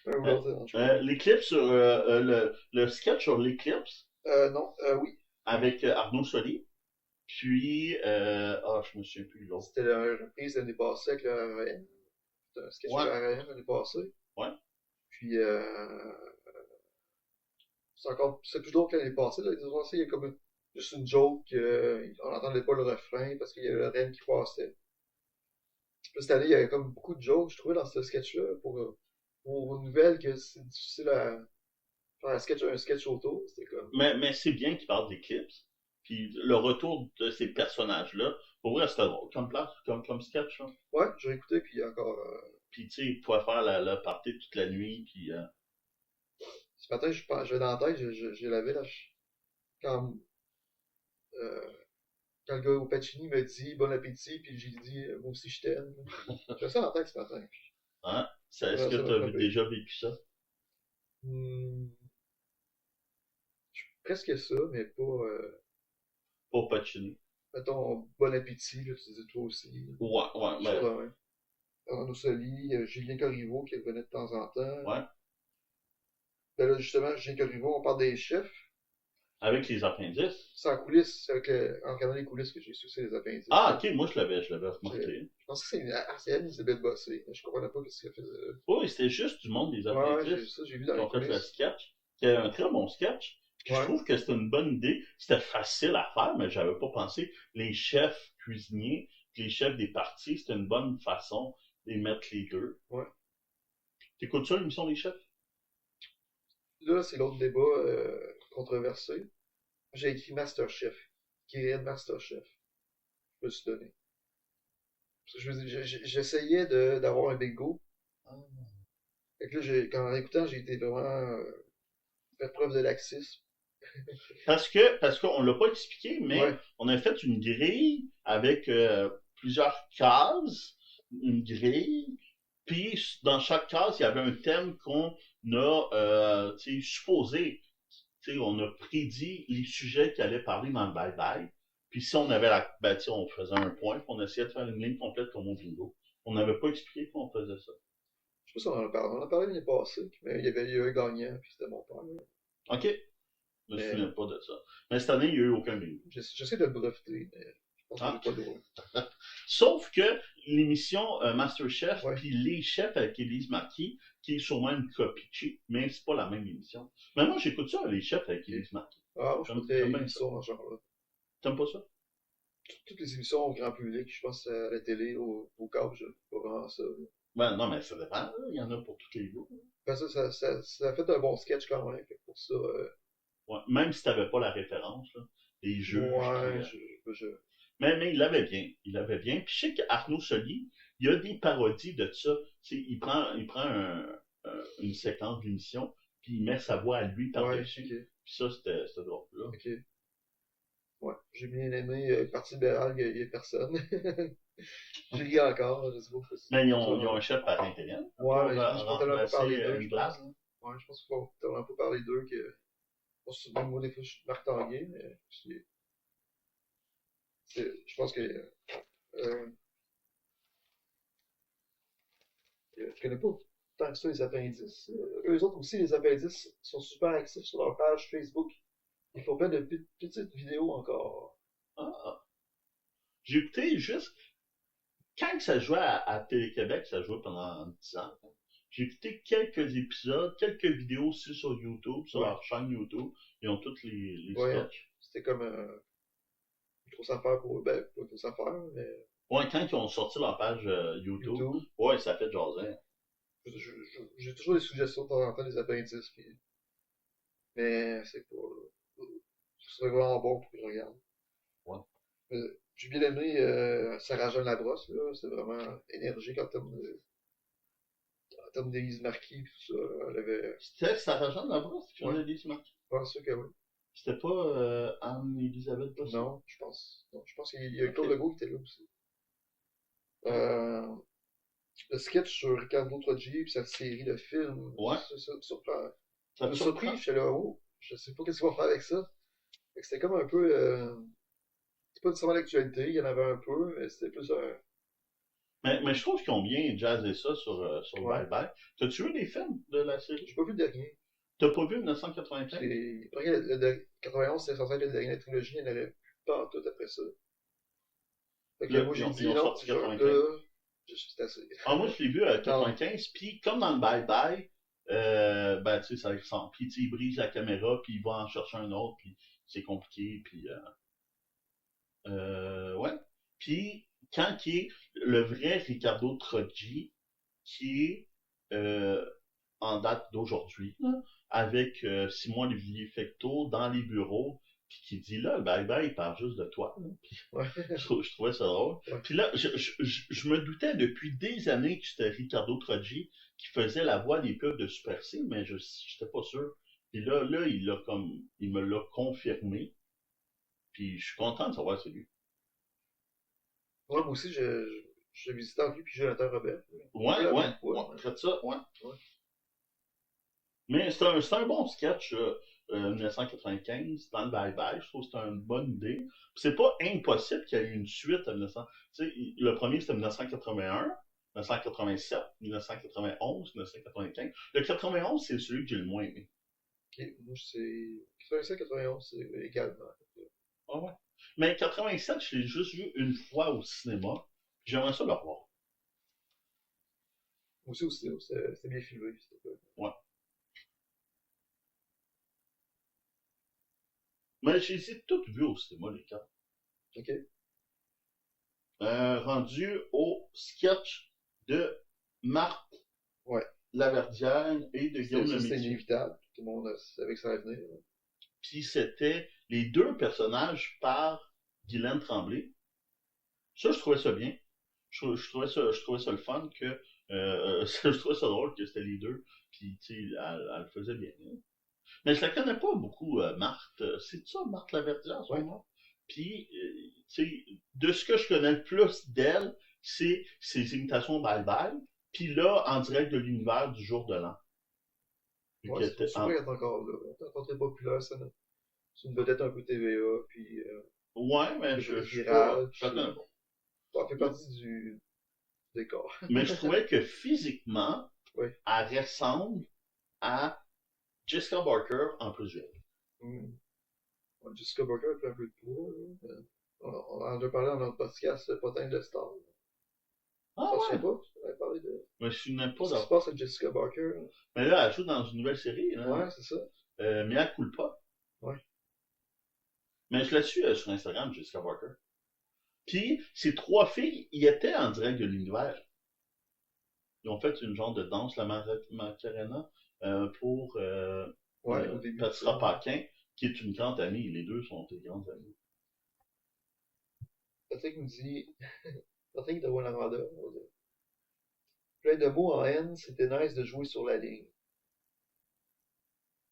Un ou l'autre, en L'éclipse sur le sketch sur l'éclipse Non, oui. avec Arnaud Soli. Puis je me souviens plus de l'autre. C'était la reprise l'année passée avec le REM. C'était un sketch Ouais, de la REM l'année passée. ouais, Puis, c'est plus drôle que l'année passée, là. L'année passée, il y a comme juste une joke, on n'entendait pas le refrain parce qu'il y avait le REM qui passait. Puis cette année, il y avait comme beaucoup de jokes, je trouvais, dans ce sketch-là, pour une nouvelle que c'est difficile à faire un sketch autour. C'était comme, mais c'est bien qu'il parle d'éclipse. Puis le retour de ces personnages-là, pour vrai, c'était drôle comme sketch. Là. Ouais, j'ai écouté, puis encore. Puis tu sais, il pouvait faire la party toute la nuit, puis Ce matin, je vais dans la tête, je l'avais là. Quand, euh, quand le gars au Pacini me dit bon appétit, puis j'ai dit moi aussi je t'aime. J'ai ça en tête ce matin. hein? Est-ce Ouais, que ça m'a tu as frappé. déjà vécu ça? Hmm, presque ça, mais pas. Pas Pacini. Mettons, bon appétit, là, tu disais toi aussi. Ouais, ouais, Je ben, crois, ouais. Arnaud Soli, Julien Corriveau qui revenait de temps en temps. ouais. Ben là, justement, Julien Corriveau, on parle des chefs. Avec les appendices. C'est en coulisses, en regardant les coulisses que j'ai su, c'est les appendices. Ah, Là. ok, moi je l'avais remarqué. Je pense que c'est Anne-Isabelle Bossé. Je comprenais pas ce qu'elle faisait là. Oui, c'était juste du monde des Ouais, appendices j'ai vu dans qui les ont fait le coulisses. sketch. C'était un très bon sketch. Puis je Ouais, trouve que c'était une bonne idée. C'était facile à faire, mais j'avais pas pensé. Les chefs cuisiniers, les chefs des parties, c'était une bonne façon de les mettre les deux. ouais. T'écoutes ça, l'émission des chefs? Là, c'est l'autre débat controversé. J'ai écrit Masterchef. Qui est Masterchef? Je me suis donné. Parce que j'essayais d'avoir un bingo. Fait que là, quand en écoutant, j'ai été vraiment faire preuve de laxisme. Parce qu'on l'a pas expliqué, mais Ouais, on a fait une grille avec plusieurs cases, une grille, puis dans chaque case, il y avait un thème qu'on a supposé, on a prédit les sujets qui allaient parler dans le bye-bye. Puis si on avait on faisait un point, puis on essayait de faire une ligne complète comme au bingo. On n'avait pas expliqué qu'on faisait ça. je sais pas si on en a parlé. On en a parlé l'année passée, mais il y a eu un gagnant, puis c'était mon père. Là. OK? Je me Mais souviens pas de ça. Mais cette année, il n'y a eu aucun bingo. j'essaie de le breveter, mais je pense que j'ai Ah. pas le droit. Sauf que l'émission Masterchef, Ouais. puis Les Chefs avec Élise Marquis, qui est sûrement une copie cheap, mais c'est pas la même émission. Mais moi, j'écoute ça, Les Chefs avec Élise Marquis. Ah, moi, je J'aime écoutais bien ça. émissions dans ce genre-là. T'aimes pas ça? Toutes les émissions au grand public, je pense à la télé, au câble, je pas vraiment ça. Là. Ben non, mais ça dépend. Là. Il y en a pour tous les goûts. Ben, ça a fait un bon sketch quand même. Fait que pour ça, Ouais. Même si t'avais pas la référence, là, les juges. ouais, Puis, mais il l'avait bien. Il l'avait bien. Puis je sais qu'Arnaud Soli, il y a des parodies de ça. T'sais, il prend une séquence d'émission, puis il met sa voix à lui ouais, par-dessus. ok, Puis ça, c'était drôle. Là. ok. Ouais, j'ai bien aimé Parti libéral, il y a personne. J'ai ri encore, je sais pas. Mais ils ont un chef par intérim Ouais, pour mais je pense qu'il faut tellement pas remplacer parler d'eux, une je pense. glace. Ouais, je pense qu'il faut tellement pas parler d'eux que. Même moi, des fois, je suis Marc Tanguay, mais je pense que. Je connais pas tant que ça les appendices. Eux autres aussi, les appendices, sont super actifs sur leur page Facebook. Ils font plein de petites vidéos encore. Ah. J'ai écouté juste quand ça jouait à Télé-Québec, ça jouait pendant 10 ans. J'ai écouté quelques épisodes, quelques vidéos aussi sur YouTube, sur Ouais. leur chaîne YouTube. Ils ont tous les Ouais, sketchs. c'était comme une grosse affaire pour eux. Ben, pas une grosse affaire, mais Ouais, quand ils ont sorti leur page YouTube, YouTube. ouais, ça fait jaser. J'ai toujours des suggestions de temps en temps des appendices. Mais c'est pas. Ce serait vraiment bon pour que je regarde. Ouais. J'ai bien aimé Sarah Jeanne Labrosse, là. C'est vraiment énergique en termes d'Élise Marquis, tout ça. Elle avait. C'était Sarah Jeanne Labrosse qui faisait Ouais, des marques. je pense que oui. C'était pas Anne-Elisabeth Bossé? Non, je pense. Non, je pense qu'il y a Claude Ok. Legault qui était là aussi. Euh, le sketch sur Ricardo Troggi et sa série de films, Ouais, ça surprend. Je ça me te suis surpris, surprend? je suis là, oh, je sais pas qu'est-ce qu'on va faire avec ça. Fait que c'était comme un peu. C'est pas nécessairement l'actualité, il y en avait un peu, mais c'était plus un. Mais je trouve qu'ils ont bien jazzé ça sur Ouais. Bye Bye. T'as-tu vu les films de la série? J'ai pas vu le dernier. T'as pas vu 1995? Le 91, c'était censé être le dernier de la trilogie, il n'y en avait plus pas tout après ça. Fait que Là, moi j'ai ils dit ont non, sorti là, 95. c'est assez. Ah, moi, je l'ai vu à Non. 95, puis comme dans le Bye Bye, ben, tu sais, ça ressemble. Puis, tu sais, il brise la caméra, puis il va en chercher un autre, puis c'est compliqué, puis ouais. Puis, quand qui est le vrai Ricardo Troggi, qui est en date d'aujourd'hui, là, avec Simon Olivier Fecteau dans les bureaux, puis qui dit là, le bye-bye, il parle juste de toi. Là. Puis, Ouais. je trouvais ça drôle. Ouais. Puis là, je me doutais depuis des années que c'était Ricardo Troggi qui faisait la voix des pubs de Super C, mais je n'étais pas sûr. Puis là, il me l'a confirmé. Puis je suis content de savoir que c'est lui. Ouais, moi aussi, je visitais en lui, puis Jonathan Robert. Un peu Ouais, la ouais, même ouais, fois. traite ça, ouais. Ouais. Mais c'est un bon sketch, 1995, dans le bye-bye. Je trouve que c'est une bonne idée. Puis c'est pas impossible qu'il y ait eu une suite à 1900. Tu sais, le premier c'était 1981, 1987, 1991, 1995. Le 91, c'est celui que j'ai le moins aimé. Ok, moi, c'est 87-91, c'est également. Ah ouais. Mais 87, je l'ai juste vu une fois au cinéma. J'aimerais ça le revoir. Moi aussi, au cinéma, c'était bien filmé. C'était pas... Ouais. Mais je les ai toutes vues au cinéma, les quatre. Ok. Rendu au sketch de Marthe Ouais. Laverdière et de Guillaume C'était Lemaitre. inévitable. Tout le monde savait que ça allait venir. Puis c'était les deux personnages par Guylaine Tremblay. Ça, je trouvais ça bien. Je trouvais ça le fun que je trouvais ça drôle que c'était les deux. Puis tu sais, elle le faisait bien. Hein. Mais je la connais pas beaucoup, Marthe. C'est ça, Marthe Laverdière, son Ouais. nom. Puis, tu sais, de ce que je connais le plus d'elle, c'est ses imitations bye-bye. Puis là, en direct de l'univers du jour de l'an. Ouais, c'est sûr qu'elle est encore là. Elle est encore très populaire, ça. C'est une vedette un peu TVA, puis Ouais, mais je suis pas. virale. Je la connais pas. Ça fait partie du décor. Mais je trouvais que physiquement, Ouais. elle ressemble à Jessica Barker en plus vieille. Mm. Ouais, Jessica Barker a pris un peu de poids. Là. On en a déjà parlé dans notre podcast, le potin de Star. Ah Je sais ouais? pas, on avait parlé de Mais je suis même pas ce qui se dans. passe avec Jessica Barker. Là. Mais là, elle joue dans une nouvelle série, là. Ouais, c'est ça. Mia Culpa. Ouais. Mais je la suis sur Instagram, Jessica Barker. Puis, ces trois filles, y étaient en direct de l'univers. Ils ont fait une genre de danse, la Macarena, pour Ouais, au début. Patra Paquin, qui est une grande amie. Les deux sont des grandes amies. Patrick nous dit, Patrick de Rwanda, plein de mots en haine, c'était nice de jouer sur la ligne.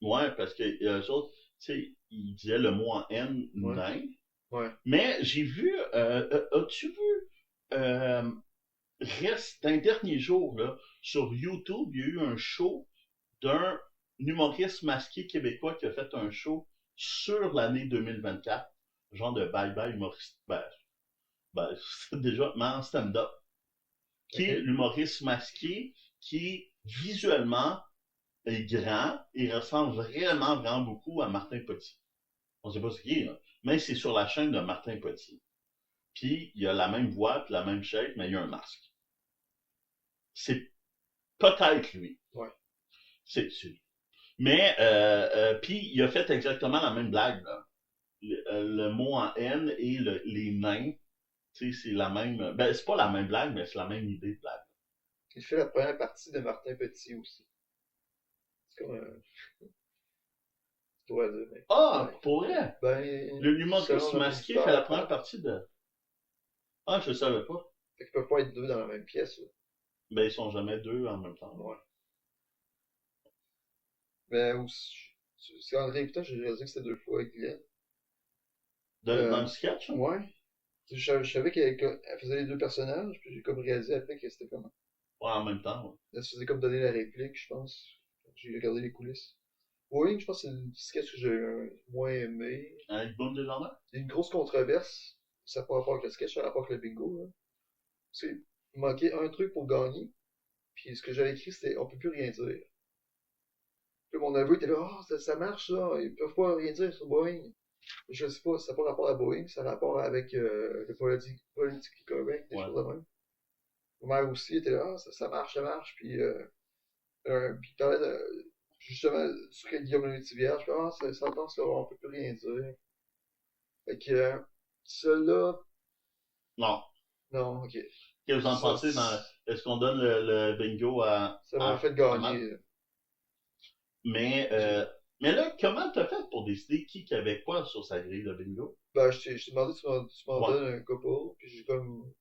Ouais, parce que eux autres, tu sais, ils disaient le mot en N, Ouais. nain. Ouais. Mais j'ai vu, as-tu vu, reste d'un dernier jour, là, sur YouTube, il y a eu un show d'un humoriste masqué québécois qui a fait un show sur l'année 2024, genre de bye-bye humoriste. C'est déjà, mais en stand-up. Qui est Ok. l'humoriste masqué qui, visuellement, est grand et ressemble vraiment, vraiment beaucoup à Martin Petit. On sait pas ce qu'il est, là. Mais c'est sur la chaîne de Martin Petit. Puis, il a la même voix, puis la même shape, mais il a un masque. C'est peut-être lui. Ouais. C'est lui. Mais, puis, il a fait exactement la même blague, là. Le mot en N et les nains, tu sais, c'est la même. Ben, c'est pas la même blague, mais c'est la même idée de blague. Il fait la première partie de Martin Petit aussi. C'est comme un. Je dois dire, mais. Ah, Ouais. pour vrai? Ben. L'humoriste Selon notre masqué fait la auditeur, première partie de. Ah, je savais pas. fait qu'ils peuvent pas être deux dans la même pièce, là. Ben, ils sont jamais deux en même temps. Ouais. Mais aussi. C'est en réécoutant, j'ai réalisé que c'était deux fois avec Glenn. Dans le sketch, hein? Ouais. Je savais qu'elle faisait les deux personnages, puis j'ai comme réalisé après que c'était comme. Ouais, en même temps, ouais. Elle se faisait comme donner la réplique, je pense. J'ai regardé les coulisses. Oui, je pense que c'est le sketch que j'ai moins aimé. Avec Boom Desjardins? Il y a une grosse controverse. Ça n'a pas rapport avec le sketch, ça a rapport avec le bingo. Là. Il manquait un truc pour gagner. Puis ce que j'avais écrit, c'était on peut plus rien dire. Puis mon aveu était là, oh, ça marche ça, ils peuvent pas rien dire sur Boeing. Je sais pas, ça n'a pas rapport à Boeing, ça a rapport avec le politique correct, des Ouais. choses de même. Ma mère aussi était là, ah, ça marche, ça marche. Puis il parlait justement sur Guillaume le Vierge, puis ah, ça passe là, on peut plus rien dire. Fait que cela, Non. non, ok. Qu'est-ce que vous en Ça, pensez dans. Est-ce qu'on donne le bingo ça m'a fait à Matt? gagner. Mais Mais là, comment t'as fait pour décider qui avait quoi sur sa grille de bingo? Ben, je t'ai demandé, tu m'en Ouais, donnes un couple, puis j'ai comme,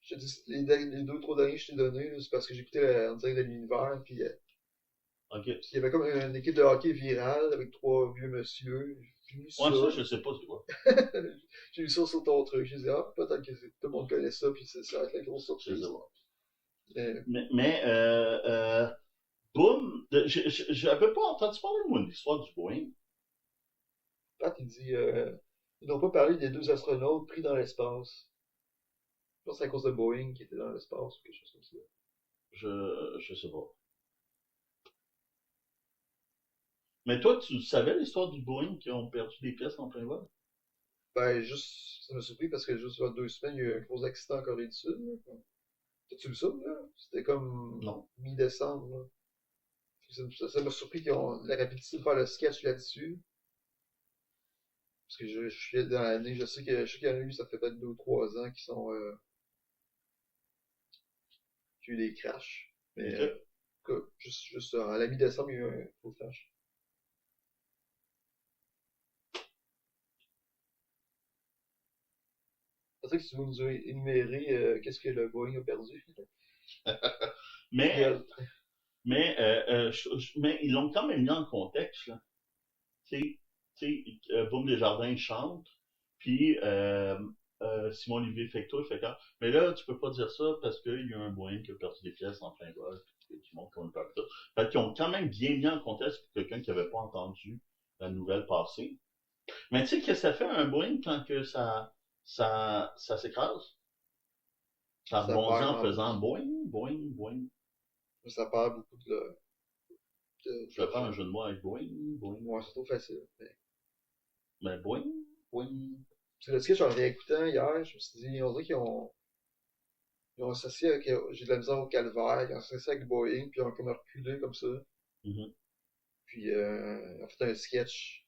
je te dis, les deux, trois derniers que je t'ai donnés, là, c'est parce que j'écoutais en direct de l'univers, ok. puis il y avait comme une équipe de hockey virale avec trois vieux monsieur, j'ai vu Ouais, ça, ça, je sais pas c'est quoi. j'ai vu ça sur ton truc, j'ai dit, ah, peut-être que tout le monde connaît ça, puis ça va être la grosse Je sais surprise. pas. Mais, Mais boum, j'avais pas entendu parler de moi de l'histoire du Boeing. Pat, il dit, ils n'ont pas parlé des deux astronautes pris dans l'espace. Je pense que c'est à cause de Boeing qui était dans l'espace, ou quelque chose comme ça. Je sais pas. Mais toi, tu savais l'histoire du Boeing qui ont perdu des pièces en plein vol? Ben, juste, ça m'a surpris parce que juste il y a 2 semaines, il y a eu un gros accident en Corée du Sud, là. T'as-tu vu ça, là? C'était comme Non. mi-décembre, là. Ça m'a surpris qu'ils ont la rapidité de faire le sketch là-dessus. Parce que je suis dans l'année, je sais qu'il y en a eu, ça fait peut-être 2 ou 3 ans qu'il y a eu des crashs. Mais, Ok. en tout cas, juste à la mi-décembre, il y a eu un gros crash. C'est ça que tu veux nous énumérer, qu'est-ce que le Boeing a perdu. Mais, Puis, mais ils l'ont quand même mis en contexte, là. Boum Desjardins chante, puis Simon-Olivier Fecteau, il fait quand mais là, tu peux pas dire ça parce qu'il y a un Boeing qui a perdu des pièces en plein vol, puis tout le monde comme ça. Fait qu'ils ont quand même bien mis en contexte pour quelqu'un qui avait pas entendu la nouvelle passer. Mais tu sais, qu'est-ce que ça fait un Boeing quand que ça s'écrase? Ça ça rebondit perd en en faisant plus. boing, boing, boing. Ça perd beaucoup Je vais faire un d'argent. jeu de mots avec boing, boing. Ouais, c'est trop facile. Mais boing, boing. Parce que le sketch, en le réécoutant hier, je me suis dit, on dirait ils ont associé avec, j'ai de la misère au calvaire, ils ont associé avec Boeing, puis ils ont comme reculé comme ça. Mhm. Puis, ils ont fait un sketch.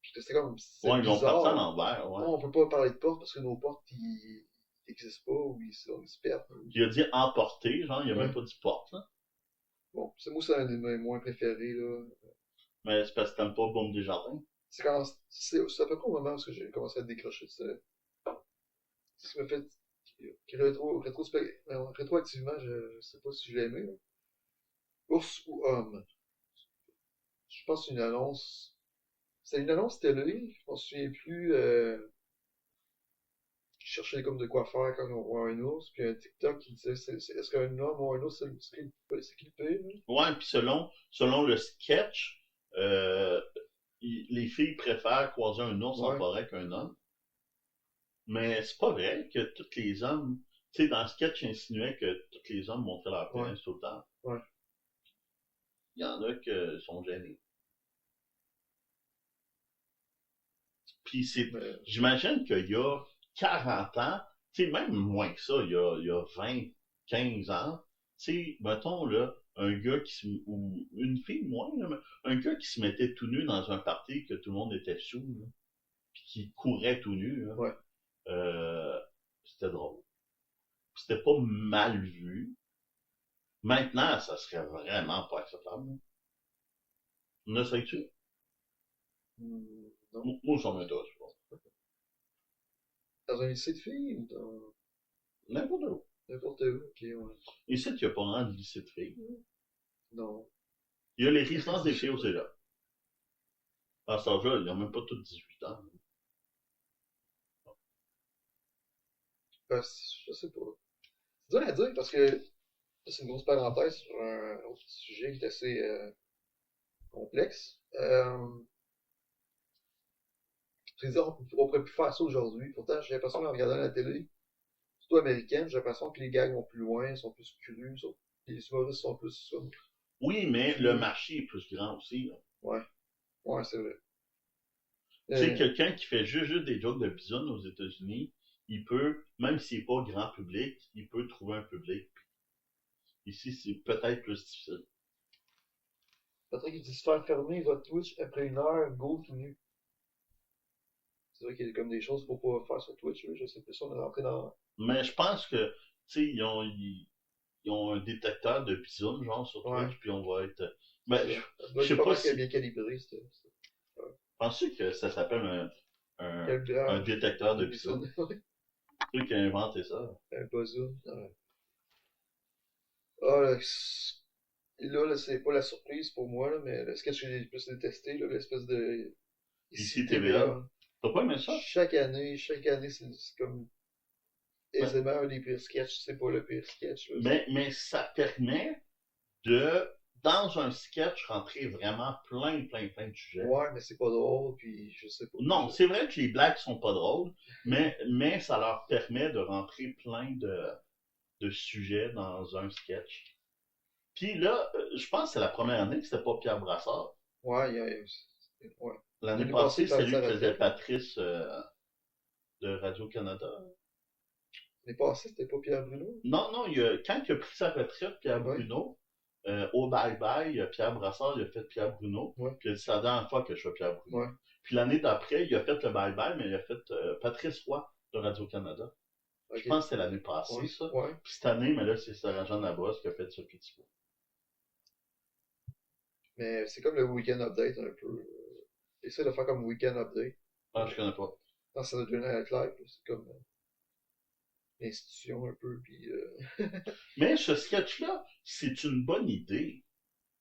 Puis c'était comme, c'était Ouais, ils l'ont parti à bizarre. l'envers, ouais. Oh, on peut pas parler de portes parce que nos portes, ils n'existent pas, ou ils se perdent. Il a dit emporter, genre, il a même Ouais. pas dit porte, là. Bon, c'est moi, c'est un de mes moins préférés, là. Mais c'est parce que t'aimes pas Baume des Jardins. C'est à peu près au moment où j'ai commencé à décrocher de ça. Ce qui m'a fait, rétroactivement, je sais pas si je l'ai aimé, là. Ours ou homme. Je pense que c'est une annonce. C'est une annonce télé, je m'en souviens plus. Qui cherchait comme de quoi faire quand on voit un ours, puis un TikTok qui disait est-ce qu'un homme ou un ours c'est qui le pire, là? Ouais, puis selon le sketch, les filles préfèrent croiser un ours en Ouais, forêt qu'un homme. Mais c'est pas vrai que tous les hommes, tu sais, dans le sketch, il insinuait que tous les hommes montraient leur ouais, pénis tout le temps. ouais. Il y en a qui sont gênés. Puis Mais, j'imagine qu'il y a 40 ans, tu sais, même moins que ça, il y a 20, 15 ans, tu sais, mettons, là, un gars ou une fille moins, là, mais un gars qui se mettait tout nu dans un party que tout le monde était sous, là, puis qui courait tout nu, là, ouais. c'était drôle. C'était pas mal vu. Maintenant, ça serait vraiment pas acceptable. Ne serais-tu? Non. Moi, ça m'intéresse pas. Dans un lycée de filles ou dans N'importe où. n'importe où, ok, ouais. Ici, il n'y a pas vraiment de lycée de filles. Non. Il y a les résidences des filles au cégep. À cet âge-là, ils n'ont même pas tous 18 ans. Ben, je sais pas. C'est dur à dire parce que c'est une grosse parenthèse sur un autre sujet qui est assez complexe. Je veux dire, on pourrait plus faire ça aujourd'hui. Pourtant, j'ai l'impression qu'en regardant la télé, surtout américaine, j'ai l'impression que les gags vont plus loin, sont plus crus, les humoristes sont plus Oui, mais le cru. marché est plus grand aussi. Là. Ouais, ouais, c'est vrai. Tu sais, Euh, quelqu'un qui fait juste des jokes de bisounes aux États-Unis, il peut, même s'il n'est pas grand public, il peut trouver un public. Ici, c'est peut-être plus difficile. Patrick, il dit se faire fermer votre Twitch après 1 heure, go tout nu. C'est vrai qu'il y a comme des choses pour pas faire sur Twitch, là. Je sais plus si on est rentré dans. Mais je pense que, tu sais, ils ont un détecteur de bisounes, genre, sur Ouais, Twitch, puis on va être. Ben, Ça doit je être sais pas pas mal si. bien calibré, Pensez que ça s'appelle un calibrage. détecteur de Oublie ça. pixels. C'est lui qui a inventé ça. Un buzzer. Ouais. Ah, là, c'est pas la surprise pour moi, là, mais le sketch que j'ai le plus détesté, là, l'espèce de Ici ici TVA. TVA. T'as pas aimé ça? Chaque année, c'est comme Ben, aisément un des pires sketchs, c'est pas le pire sketch, là. mais ça permet de, dans un sketch, rentrer vraiment plein de sujets. Ouais, mais c'est pas drôle, puis je sais pas. Non, c'est vrai que les blagues sont pas drôles, mais ça leur permet de rentrer plein de sujets dans un sketch. Puis là, je pense que c'est la première année que c'était pas Pierre Brassard. Ouais, ouais. L'année L'année passée, passée, il c'est parlait de lui sa qui faisait retraite, là. Patrice de Radio-Canada. L'année passée, c'était pas Pierre Bruno? Non, quand il a pris sa retraite, Pierre Ouais, Bruno, au bye-bye, Pierre Brassard, il a fait Pierre Bruno. ouais, Puis il a dit, c'est la dernière fois que je fais Pierre Bruno. ouais. Puis l'année d'après, il a fait le bye-bye, mais il a fait Patrice Roy de Radio-Canada. Je Ok, pense que c'était l'année passée, ouais, ça. ouais. Puis cette année, mais là, c'est Sarah-Jeanne Labosse qui a fait Sophie Thibault. Mais c'est comme le Weekend Update, un peu. Essaie de faire comme Weekend Update. Ah, je connais pas. Dans Saturday Night Live, là, c'est comme l'institution un peu, puis Mais ce sketch-là, c'est une bonne idée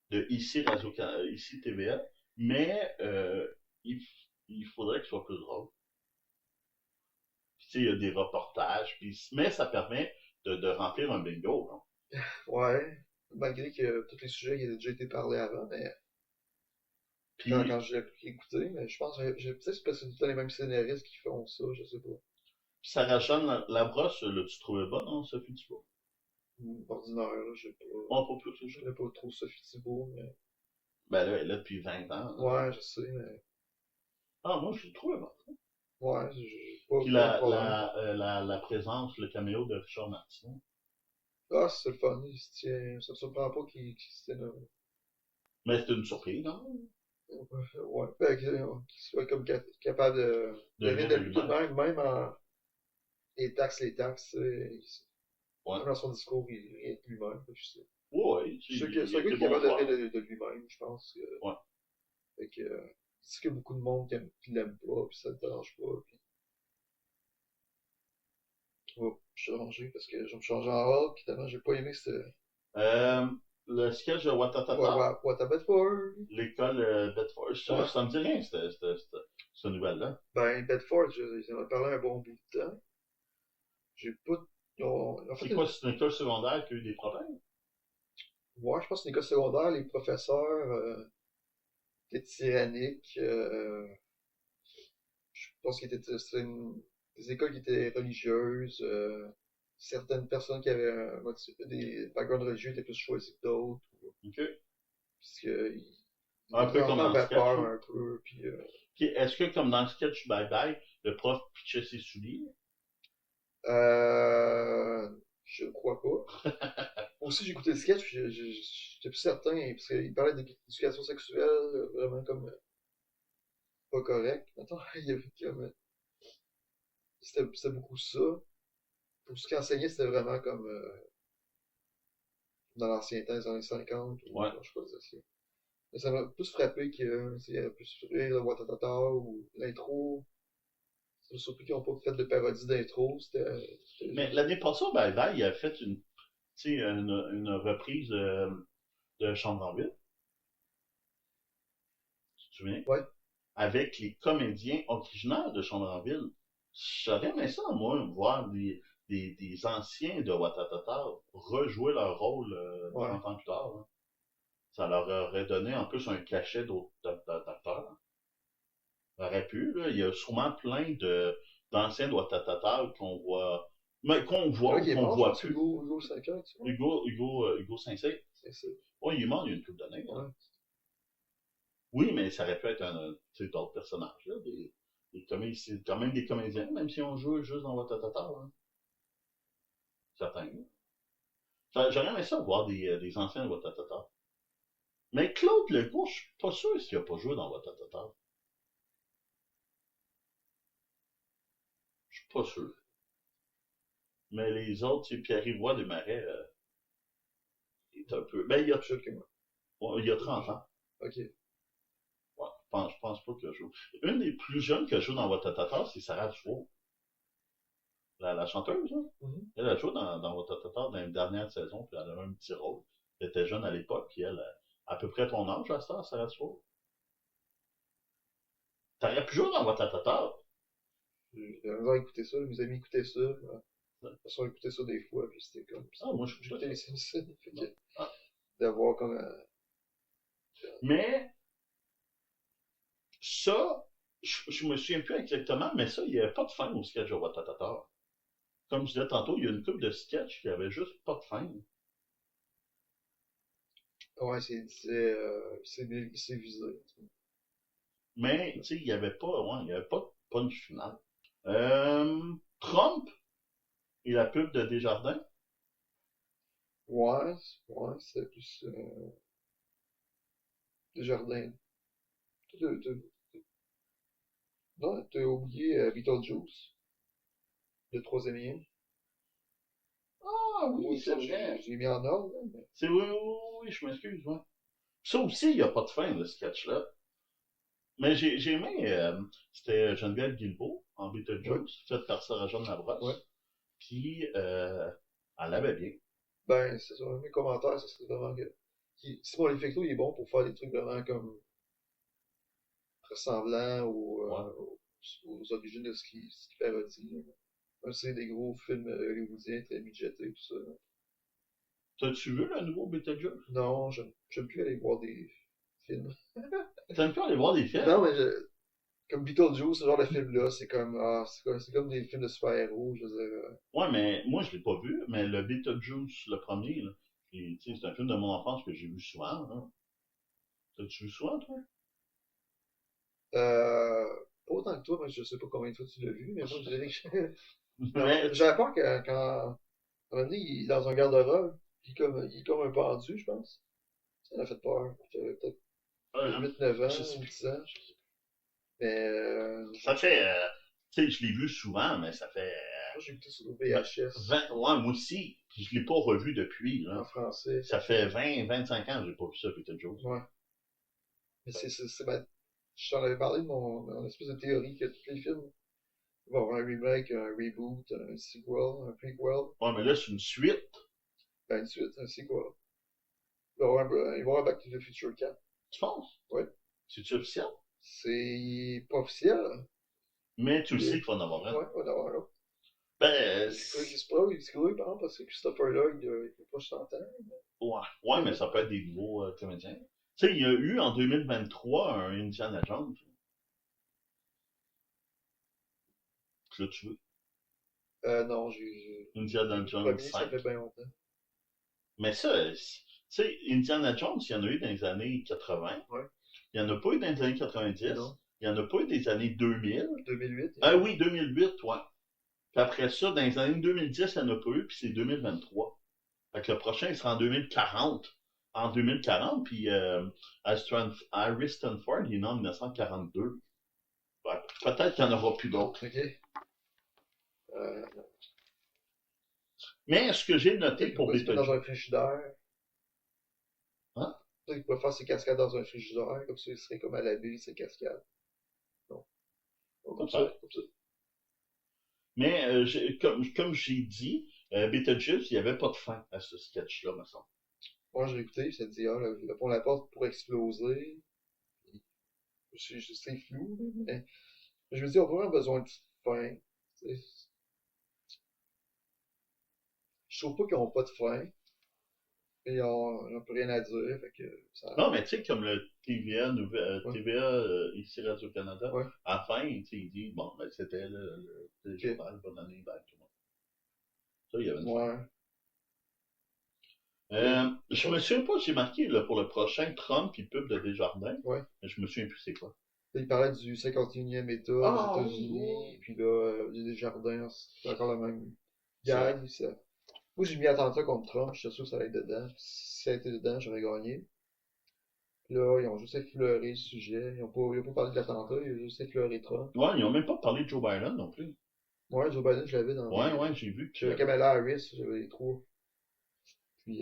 de ici TVA, mais il, il faudrait qu'il soit plus drôle. Puis, tu sais, il y a des reportages, mais ça permet de remplir un bingo. Non? ouais. Malgré que tous les sujets ils avaient déjà été parlés avant, mais quand Puis, je l'ai écouté, mais je pense que peut-être c'est parce que c'est tout les mêmes scénaristes qui font ça, je sais pas. Sarah-Jeanne Labrosse, tu trouvais bonne, non, Sophie Thibault? Ordinaire, là, je sais pas. On pas plus, Je connais pas trop Sophie Thibault, mais. ben là, elle est là depuis 20 ans. Hein. Ouais, je sais, mais. Ah, moi, je l'ai trouvé bonne. Ouais, j'ai pas, Puis pas de problème. la présence, le caméo de Richard Martin. Ah, c'est le fun, il se tient. Ça me surprend pas qu'il se tienne. Mais c'était une surprise, non? Ouais, ben, qu'il soit comme capable De de rire rire de de lui tout de lui-même. même, même en les taxes, Ouais. même dans son discours, il rit de lui-même. Je sais. Ouais, C'est il un gars était qui est bon capable de joueur. rire de lui-même, je pense. Ouais. Fait que, c'est que beaucoup de monde qui l'aime pas, puis ça le dérange pas. Puis... Oh, je suis rangé parce que je vais me changer en Hulk, tellement j'ai pas aimé ce. Euh, le sketch de Watatata, What a Bedford? l'école Bedford, Ouais. ça me dit rien, cette nouvelle-là. Ben, Bedford, j'en ai parlé un bon bout de temps. J'ai pas. En fait, C'est quoi, c'est une école secondaire qui a eu des problèmes? ouais, je pense que l'école secondaire, les professeurs étaient tyranniques. Je pense que c'était des écoles qui étaient religieuses. Certaines personnes qui avaient des backgrounds religieux étaient plus choisies que d'autres. OK. Puisque Un les peu comme enfants dans le avaient sketch. peur un peu. Puis, Puis est-ce que, comme dans le sketch Bye Bye, le prof pitchait ses souliers? je crois pas. Aussi, j'ai écouté le sketch, puis j'étais plus certain, parce qu'il parlait d'éducation sexuelle, vraiment comme pas correct. Attends, il y avait comme. C'était beaucoup ça. Pour ce qu'il enseignait, c'était vraiment comme dans l'ancien temps, les années 50, ou Ouais. je sais pas dire ça. Mais ça m'a plus frappé qu'il y avait plus rire de Watatata ou l'intro. Ça m'a surpris qu'ils n'ont pas fait de parodie d'intro. C'était Mais juste. l'année passée, Bye Bye, il a fait une reprise de Chambre en ville, tu te souviens? Ouais. Avec les comédiens originaires de Chambre en ville. J'aurais aimé ça, moi, voir des anciens de Watatata rejouer leur rôle Ouais. 30 ans plus tard. Hein. Ça leur aurait donné en plus un cachet d'acteurs. Ça aurait pu, là. Il y a sûrement plein d'anciens de Watatata qu'on voit, mais qu'on Il y en voit a ou qui est qu'on mort, je voit pense, plus. Hugo Saint-Pierre, tu vois. Hugo Saint-Cyr. C'est ça. Oui, il est mort il y a une couple d'années. Hein. Ouais. Oui, mais ça aurait pu être d'autres personnages, là. C'est quand même des comédiens, même si on joue juste dans Watatata. Hein. Certains. J'aurais aimé ça voir des anciens de Watatata. Mais Claude Legault, je suis pas sûr s'il a pas joué dans Watatata. Je suis pas sûr. Mais les autres, tu sais, Pierre-Yves Roy Desmarais, il est un peu. Ben, Plus que moi. il y a 30 ans. Ok. Ouais, je pense pas qu'elle joue. Une des plus jeunes que joue dans Watatata, c'est Sarah Dufour. La chanteuse, là. Mhm. Elle a joué dans Watatata dans les dernières saisons, puis elle a eu un petit rôle. Elle était jeune à l'époque, puis elle, à peu près ton âge, à ça, Sarah Dufour. T'aurais pu jouer dans Watatata. J'avais besoin d'écouter ça, mes amis écoutaient ça. De toute façon, j'écoutais ça des fois, puis c'était comme ça. Ah, moi, je suis J'écoutais les Simpsons, fait que Ah. d'avoir comme Mais, ça, je me souviens plus exactement, mais ça, il n'y avait pas de fin au sketch de Watatata. Comme je disais tantôt, il y a une couple de sketchs qui avait juste pas de fin. ouais, c'est visé. Mais, tu sais, il y avait pas, ouais, il y avait pas de punch final. Trump et la pub de Desjardins. Ouais, c'est plus Desjardins. Non, t'as oublié Beetlejuice, le troisième lien. Ah oui, Oui, c'est ça, vrai. j'ai mis en ordre, là, mais... C'est oui, oui, oui, je m'excuse, ouais. Ça aussi, il n'y a pas de fin, le sketch-là. Mais j'ai aimé, c'était Geneviève Guilbeault en Ouais, Beetlejuice, faite par Sarah-Jeanne ouais. Labrosse. Puis, elle avait bien. Ben, c'est ça, mes commentaires, ça serait vraiment que... Simon Lefecto, il est bon pour faire des trucs vraiment comme ressemblants Ouais. aux origines de ce qu'il parodie. Là. C'est des gros films hollywoodiens très budgétés, tout ça. T'as-tu vu le nouveau Beetlejuice? Non, j'aime plus aller voir des films. T'aimes pas aller voir des films? Non, mais comme Beetlejuice, ce genre de film-là, c'est comme des films de super-héros, je veux dire. Ouais, mais moi, je l'ai pas vu, mais le Beetlejuice, le premier, là, tu sais, c'est un film de mon enfance que j'ai vu souvent, là. T'as-tu vu souvent, toi? Pas autant que toi, moi je sais pas combien de fois tu l'as vu, mais moi je dirais que... Non, Mais, j'avais peur quand à un moment donné, il est dans un garde-robe, il est comme un pendu, je pense. Ça m'a fait peur. J'avais peut-être euh, 8-9 je ans sais ou plus. 10 ans. Mais Ça fait, tu sais, je l'ai vu souvent, mais ça fait moi j'ai écouté sur le 20, VHS ouais, moi aussi, puis je l'ai pas revu depuis, en là. français. Ça fait 20, 25 ans que j'ai pas vu ça, Beetlejuice. Ouais. Mais je t'en avais parlé de mon espèce de théorie que tous les films vont avoir un remake, un reboot, un sequel, un prequel, Ouais, mais là, c'est une suite. ben une suite, un sequel. Il va y avoir un Back to the Future 4. Tu penses? Ouais. C'est-tu officiel? C'est pas officiel. Mais tu le sais Ouais, qu'il va en avoir un. il va y en avoir un autre. Ben, Il se pourrait, par exemple, parce que Christopher Lloyd, il fait pas 100 ans. ouais, ouais, mais ça peut être des nouveaux comédiens. Tu sais, il y a eu en 2023 un Indiana Jones. Là, tu veux. Non, j'ai Indiana vu le Jones premier, ça 5. fait bien longtemps. Mais ça, tu sais, Indiana Jones, il y en a eu dans les années 80. Ouais. Il n'y en a pas eu dans les années Mais 90. non. Il n'y en a pas eu des années 2000. 2008, il y en Ah a eu. oui, 2008, ouais. Puis après ça, dans les années 2010, il n'y en a pas eu, puis c'est 2023. Fait que le prochain, il sera en 2040. En 2040, puis Harrison Ford, il est né en 1942. Ouais, peut-être qu'il n'y en aura plus d'autres. OK. Euh, Mais ce que j'ai noté Peut-être qu'il pour pourrait se mettre dans Beetlejuice. un frigidaire. Hein? Peut-être qu'il pourrait faire ses cascades dans un frigidaire, comme ça, il serait comme à l'abri de ses cascades. Non. Bon, comme ça, Peut-être. comme ça. Mais comme j'ai dit, Beetlejuice, il n'y avait pas de fin à ce sketch-là, me semble. Moi, je l'ai écouté, ça te dit, ah, le pont de la porte pourrait exploser. C'est flou, là, mais je me dis, on a vraiment besoin de fin. Tu sais. Je trouve pas qu'ils ont pas de fin, mais ils ont plus rien à dire, fait que ça... Non, mais tu sais, comme le TVA, Ouais, TVA ici Radio-Canada, ouais, à la fin, tu sais, il dit, bon, ben, c'était le ok. journal, bonne année, bye, tout le monde. Ça, il y avait une fin. Ouais. Y a Je pas... me souviens pas, j'ai marqué là, pour le prochain Trump et pub de Desjardins, Ouais. mais je me souviens plus c'est quoi. Il parlait du 51e État aux Ah oui, États-Unis, oui. puis là, il y a des jardins, c'est encore le même Ça, gag. Ça. Moi, j'ai mis attentat contre Trump, j'étais sûr que ça allait être dedans. Si ça a été dedans, j'aurais gagné. Puis là, ils ont juste effleuré le sujet. Ils ont pas parlé de l'attentat, ils ont juste effleuré Trump. ouais, ils ont même pas parlé de Joe Biden non plus. Ouais, Joe Biden, je l'avais dans Ouais, mes. ouais, j'ai vu J'avais que. Kamala Harris, j'avais les trois. Puis,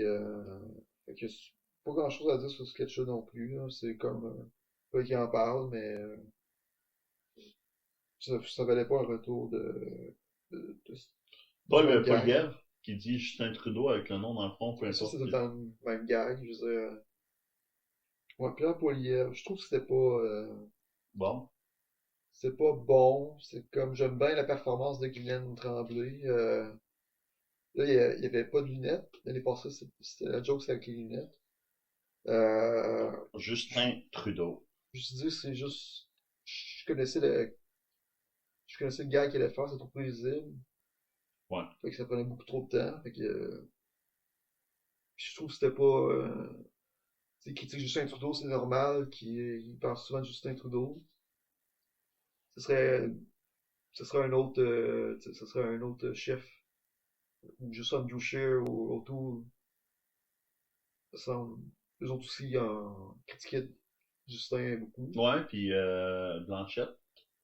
fait que, pas grand chose à dire sur ce sketch-là non plus, là. C'est comme, pas qui en parle, mais ça valait pas un retour de du même gag. Poliev qui dit Justin Trudeau avec le nom dans le fond, peu Mais ça, c'est importe. tout le temps le même gag, je veux dire. Ouais, Pierre Poilievre, je trouve que Bon. c'était pas bon. C'est comme, j'aime bien la performance de Guylaine Tremblay. Là, il y avait pas de lunettes. L'année passée, c'était la joke, c'était avec les lunettes. Je Justin Trudeau. je me suis dit, c'est juste, je connaissais je connaissais le gars qui allait faire, c'est trop prévisible. Ouais. Fait que ça prenait beaucoup trop de temps. Fait que, je trouve que c'était pas, tu sais, critique Justin Trudeau, c'est normal, qu'il parle souvent de Justin Trudeau. Ce serait, ce serait un autre, tu sais, ce serait un autre chef, ou Justin Boucher, ou autour, ça semble, eux autres aussi, en critiquaient Justin beaucoup. Ouais, puis Blanchette.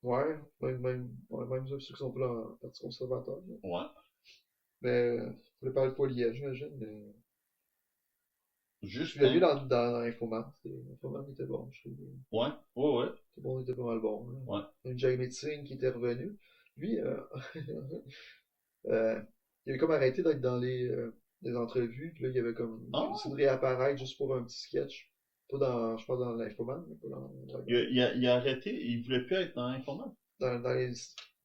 Ouais, même ceux qui sont pas dans le Parti conservateur, là. Ouais. Mais, faut parler de Poilier, j'imagine, mais, je l'ai vu Justin. dans Infoman, Infoman était bon, je trouve. Ouais. Ouais, ouais. Tout le monde était pas mal bon, là. Ouais. Même Jeremy Tsing qui était revenu. Lui, euh, il avait comme arrêté d'être dans les entrevues, puis là, il avait comme Ah essayé de ouais. réapparaître juste pour un petit sketch. Pas dans, je pense dans l'Infoman, mais pas Il a arrêté, il voulait plus être dans l'information. dans les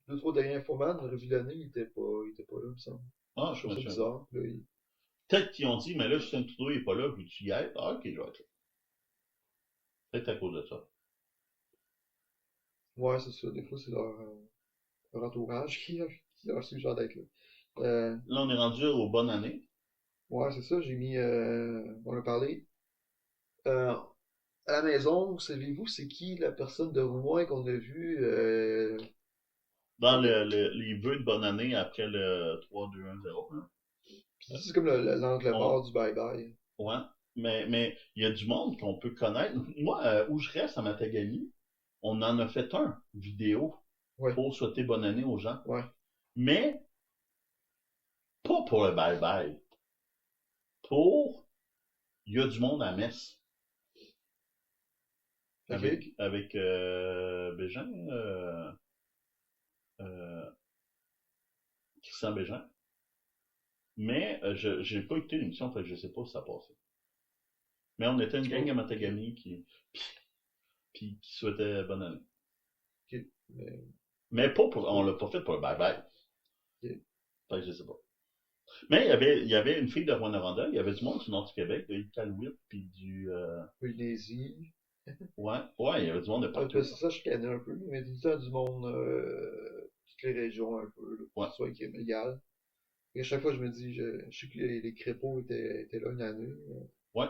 deux, trois derniers Infoman, le revue de l'année, il était pas là, il me semble. Ah, Je je trouve me ça souviens pas. bizarre. Là, Peut-être qu'ils ont dit, mais là, Justin Trudeau, il est pas là, veux-tu y être? Ah, ok, je vais être là. Peut-être à cause de ça. ouais, c'est ça, des fois, c'est leur entourage qui leur suggère d'être là. Euh, Là, on est rendu aux bonnes années. ouais, c'est ça, on a parlé. Euh, à la maison, savez-vous c'est qui la personne de Rouen qu'on a vue Dans avec... les vœux de bonne année après le 3-2-1-0. Hein. Puis c'est comme l'angle On, mort du bye-bye. ouais. Mais il y a du monde qu'on peut connaître. Moi, où je reste à Matagami, on en a fait un vidéo Ouais, pour souhaiter bonne année aux gens. ouais. Mais pas pour le bye-bye. Pour il y a du monde à Metz. Ok. Avec Bégin, euh, Christian Bégin. Mais je j'ai pas écouté l'émission, fait que je sais pas si ça passait. Mais on était une gang à Oh, ok. Matagami qui souhaitait bonne année. Ok. Mais, Mais pas pour, on oh, l'a pas fait pour le bye-bye. ok. Fait que je sais pas. Mais il y avait une fille de Rwanda, il y avait du monde du nord du Québec, de Iqaluit, puis du... Polynésie. ouais, il y avait du monde de Ben, partout. c'est ça, je connais un peu. Mais tout le temps du monde, toutes les régions un peu, là, pour Ouais. que ce soit égal. Et à chaque fois, je me dis, je sais que les crépaux étaient là une année. Ouais.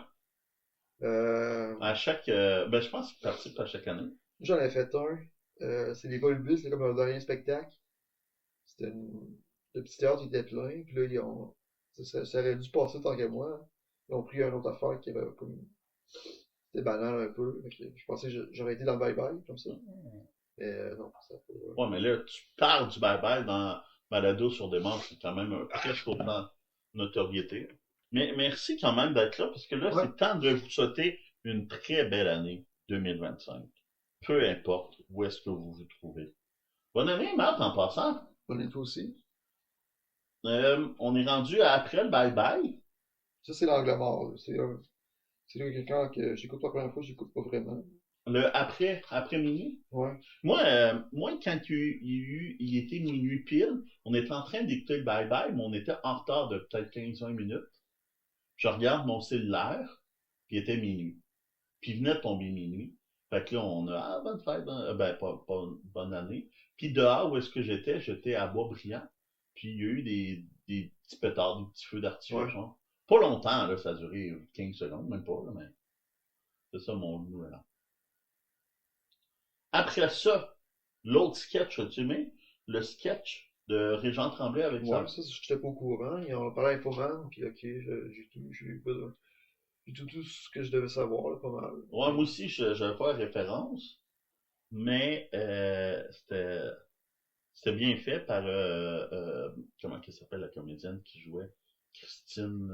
Euh, À chaque... ben, je pense qu'ils participent à chaque année. J'en ai fait un. C'est les Volubus, c'est comme un dernier spectacle. C'était le petit théâtre, il était plein. Puis là, ça aurait dû passer tant qu'à moi, hein. Ils ont pris une autre affaire qui avait comme. C'était banal un peu. Fait que je pensais que j'aurais été dans le bye-bye, comme ça. Mais non, ça a pas. Ouais, mais là, tu parles du bye-bye dans Balado sur des morts, c'est quand même presque autant notoriété. Mais merci quand même d'être là, parce que là, Ouais, c'est temps de vous souhaiter une très belle année 2025. Peu importe où est-ce que vous vous trouvez. Bonne année, Matt, en passant. on est toi aussi. On est rendu à après le bye-bye. Ça, c'est l'angle mort, là. C'est là quelqu'un que j'écoute pas la première fois, j'écoute pas vraiment. Le après minuit. Ouais. Moi, quand il était minuit pile, on était en train d'écouter le bye-bye, mais on était en retard de peut-être 15-20 minutes. Je regarde mon cellulaire, puis il était minuit. Puis il venait de tomber minuit. Fait que là, on a, bonne fête, ben, pas bonne année. Puis dehors, où est-ce que j'étais à Boisbriand. Puis il y a eu des petits pétards, des petits feux d'artifice, Ouais. genre. Pas longtemps, là, ça a duré 15 secondes, même pas, là, mais c'est ça mon nouvel an. Après ça, l'autre sketch, as-tu aimé? Le sketch de Régent Tremblay avec Ouais, ça. ça, j'étais pas au courant. Ils ont parlé à Infoman, puis ok, j'ai tout ce que je devais savoir, là, pas mal. Ouais, moi aussi, je n'avais pas la référence, mais c'était bien fait par comment qu'elle s'appelle la comédienne qui jouait? Christine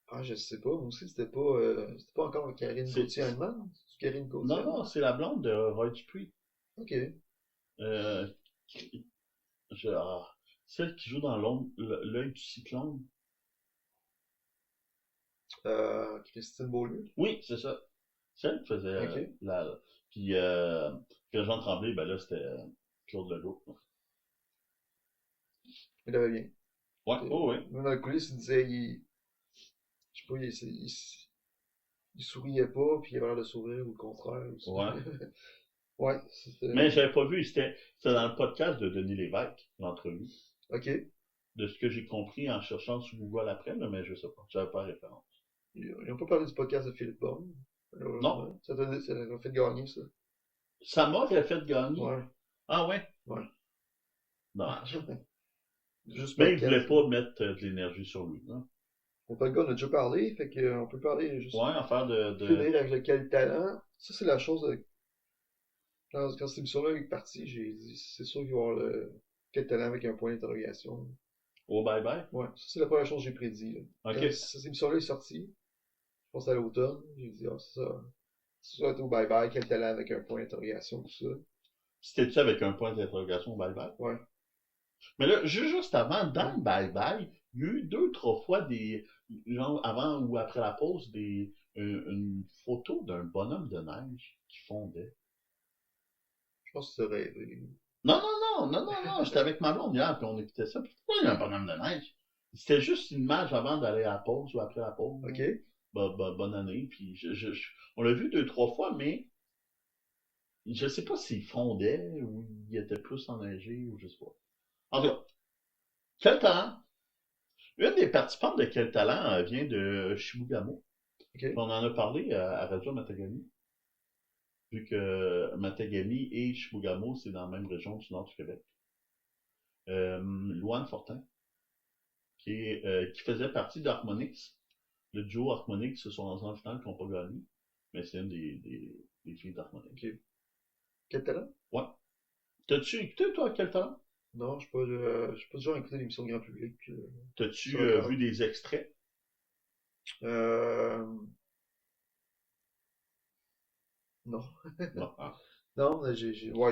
Ah, je sais pas, moi aussi, c'était pas encore Karine C'est, Gauthier-Allemand? C'est Karine non, non, Gauthier-Allemand? c'est la blonde de Roy Dupuis. Ok. Euh, celle qui joue dans l'œil du cyclone. Christine Beaulieu? Oui, c'est ça. Celle qui faisait Ok. puis Jean Tremblay, ben là, c'était Claude Legault. Il avait bien. Ouais, oh oui. Même dans la coulisse, il disait, je sais pas, il souriait pas, puis il avait l'air de sourire, ou le contraire. Ouais. Ouais, Mais c'était... j'avais pas vu, c'était dans le podcast de Denis Lévesque, l'entrevue. Ok. De ce que j'ai compris en cherchant sur Google après, là, mais je sais pas. J'avais pas la référence. Ils ont pas parlé du podcast de Philippe Bond, Non. malheureusement. Ça t'a fait gagner, ça. Ça m'aurait fait gagner. Ouais, Ah ouais? ouais. Dommage. Juste Mais il voulait podcast. pas mettre de l'énergie sur lui. Hein. Bon, pas le gars, on a déjà parlé, fait que, on peut parler, juste Ouais, en faire finir avec le quel talent. Ça, c'est la chose, quand cette émission-là est partie, j'ai dit, c'est sûr qu'il va y avoir le quel talent avec un point d'interrogation. au bye-bye. Ouais, ça, c'est la première chose que j'ai prédit, là. OK. Quand cette émission-là est sortie, je pense à l'automne, j'ai dit, ah, c'est ça. C'est ça, au bye-bye, quel talent avec un point d'interrogation, tout ça. C'était-tu avec un point d'interrogation au bye-bye? Ouais. Mais là, juste avant, dans Ouais. le bye-bye, il y a eu deux, trois fois genre, avant ou après la pause, une photo d'un bonhomme de neige qui fondait. Je pense que c'est rêvé. Non, non, non, non, non, non, j'étais avec ma blonde hier, puis on écoutait ça, puis pourquoi il y a un bonhomme de neige? C'était juste une image avant d'aller à la pause ou après la pause. Ok. Bonne année, puis on l'a vu deux, trois fois, mais je sais pas s'il fondait ou il était plus enneigé ou je sais pas. En tout cas, quel talent? Une des participantes de Quel talent vient de Chibougamau. Puis Ok. on en a parlé à Radio Matagami, vu que Matagami et Chibougamau, c'est dans la même région du nord du Québec. Louane Fortin, qui faisait partie d'Harmonix. Le duo Harmonix se sont rendus en finale qui n'ont pas gagné, mais c'est une des filles d'Harmonix. Ok. Quel talent? Ouais. T'as-tu écouté, toi, Quel talent? Non, je suis pas du genre à écouter l'émission de grand public, T'as-tu sur le câble. vu des extraits? Euh, non. Non. Ah. Non, mais ouais,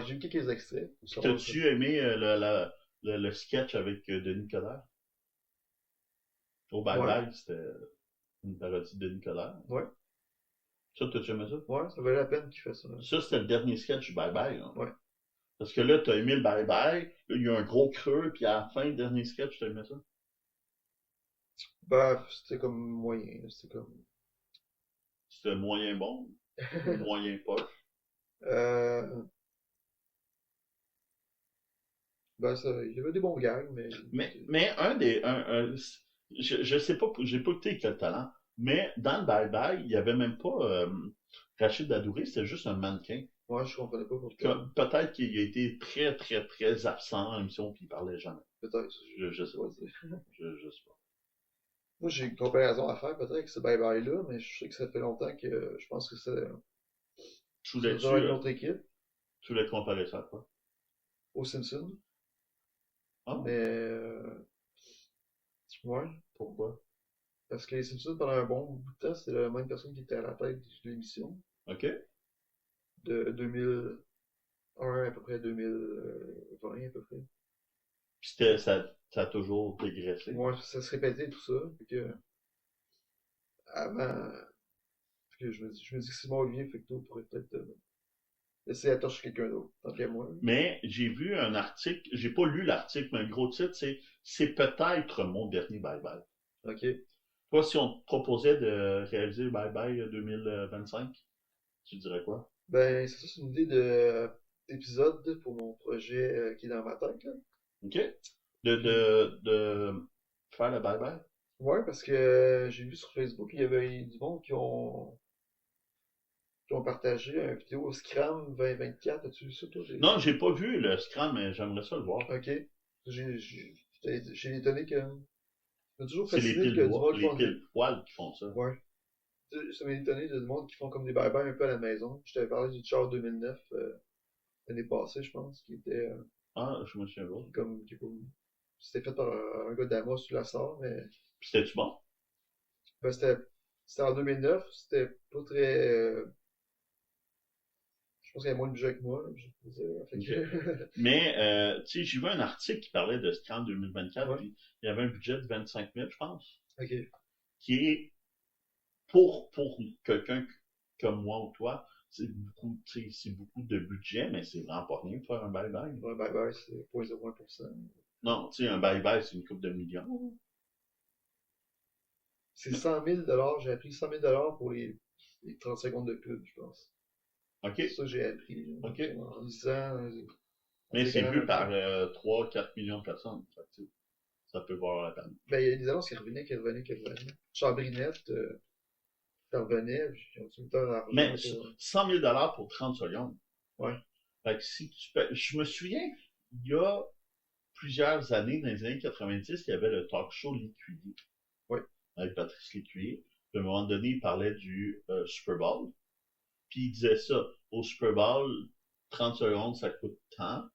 j'ai vu quelques extraits pour Puis savoir ça. t'as-tu aimé le sketch avec Denis Coderre? Au Bye Ouais, Bye, c'était une parodie de Denis Coderre. ouais, Ça, t'as-tu aimé ça? ouais, ça valait la peine qu'il fasse ça. Ça, c'était le dernier sketch du Bye Bye. Hein. Ouais. Parce que là, t'as aimé le Bye Bye, là, il y a un gros creux, puis à la fin, le dernier sketch, t'as aimé ça? Bah, c'était comme moyen, là, c'était comme... C'était moyen bon ou moyen poche? euh, bah, ça, il y avait des bons gags, mais... Mais je sais pas, j'ai pas écouté quel talent, mais dans le Bye Bye, il y avait même pas Rachid Dadouré, c'était juste un mannequin. Moi, je comprenais pas pourquoi. Peut-être qu'il a été très, très, très absent dans l'émission, puis il parlait jamais. Peut-être, Je sais je pas. dois dire. Je sais pas. Moi, j'ai une comparaison à faire, peut-être, avec ce bye-bye-là, mais je sais que ça fait longtemps que je pense que Tu ça voulais-tu, doit être notre équipe, tu voulais comparer ça à quoi? aux Simpsons. Ah, Mais, ouais, pourquoi? parce que les Simpsons, pendant un bon bout de temps, c'était la même personne qui était à la tête de l'émission, OK. de 2001 à peu près 2020 à peu près. Puis ça a toujours dégraissé. Ouais, ça se répétait tout ça. Fait que, avant, fait que je me dis que Simon Olivier Fecteau pourrait peut-être laisser la torche à quelqu'un d'autre, tant qu'à moi. Mais j'ai vu un article, j'ai pas lu l'article, mais le gros titre, c'est peut-être mon dernier bye-bye. Ok. Toi, si on te proposait de réaliser Bye Bye 2025, tu dirais quoi? Ben, c'est ça, c'est une idée d'épisode pour mon projet qui est dans ma tête, là. OK? De, Puis, de, de faire le Bye Bye? ouais, parce que j'ai vu sur Facebook, il y avait du monde qui ont partagé une vidéo au Scram 2024. As-tu vu ça, toi? Non, j'ai pas vu le Scrum, mais j'aimerais ça le voir. Ok. J'ai étonné que. Ça m'a toujours C'est fasciné que du monde les font pile poils qui font ça. Ouais. Ça m'a étonné de du monde qui font comme des bye-bye un peu à la maison. Je t'avais parlé du Char 2009 l'année passée, je pense, qui était Ah, je me souviens pas. comme. C'était fait par un gars d'Amos sur la sort, mais. Puis c'était-tu bon? Ben, c'était en 2009, c'était pas très, je pense qu'il y a moins de budget que moi, là, je peux dire. Fait Ok. que, Mais, tu sais, j'ai vu un article qui parlait de ce camp 2024, ouais, puis il y avait un budget de 25 000, je pense, ok. qui est pour quelqu'un comme moi ou toi, c'est beaucoup, tu sais, c'est beaucoup de budget, mais c'est vraiment pas rien de faire un bye-bye. Ouais, bye bye, c'est 0,01%. Non, tu sais, un bye-bye, c'est une coupe de millions. C'est 100 000 $, j'ai appris 100 000 $ pour les 30 secondes de pub, je pense. OK, C'est ça que j'ai appris, OK. là, en lisant, en Mais c'est fréquentant vu un par peu. 3-4 millions de personnes. Fait que, tu sais, ça peut valoir la peine. Ben, il y a des annonces qui revenaient. Chambrinette, ça revenait, puis ils ont tout le temps Mais d'argent pour, 100 000 $ pour 30 secondes. ouais, Fait que si tu je me souviens, il y a plusieurs années, dans les années 90, il y avait le talk show Lécuyer ouais, avec Patrice Lécuyer. Puis à un moment donné, il parlait du Super Bowl. Puis il disait ça. Au Super Bowl, 30 secondes, ça coûte tant.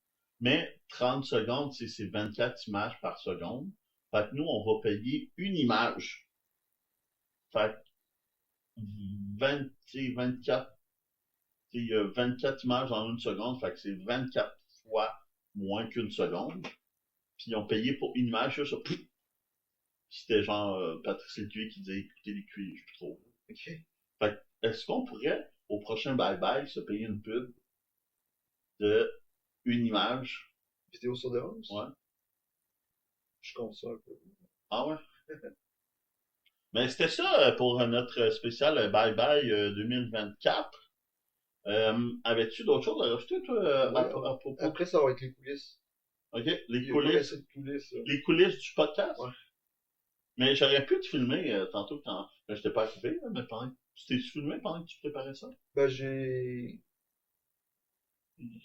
Mais 30 secondes, c'est 24 images par seconde. Fait que nous, on va payer une image. Fait que 20, 24, il y a 24 images en une seconde. Fait que c'est 24 fois moins qu'une seconde. Puis ils ont payé pour une image, ça. C'était genre Patrice Lécuyer qui disait écoutez les cuits, je trouve. ok. Fait que, est-ce qu'on pourrait, au prochain bye-bye, se payer une pub de une image? Vidéo sur de 11, Ouais. je compte ça un peu. Ah ouais. Mais c'était ça pour notre spécial Bye Bye 2024. Avais-tu d'autres choses à rajouter, toi, Ouais, à propos? après, ça va être les coulisses. OK? Il n'y a pas assez de coulisses, là. Les coulisses du podcast? Ouais. Mais j'aurais pu te filmer tantôt quand je t'ai pas arrivé, là, mais tu t'es filmé pendant que tu préparais ça? Ben, j'ai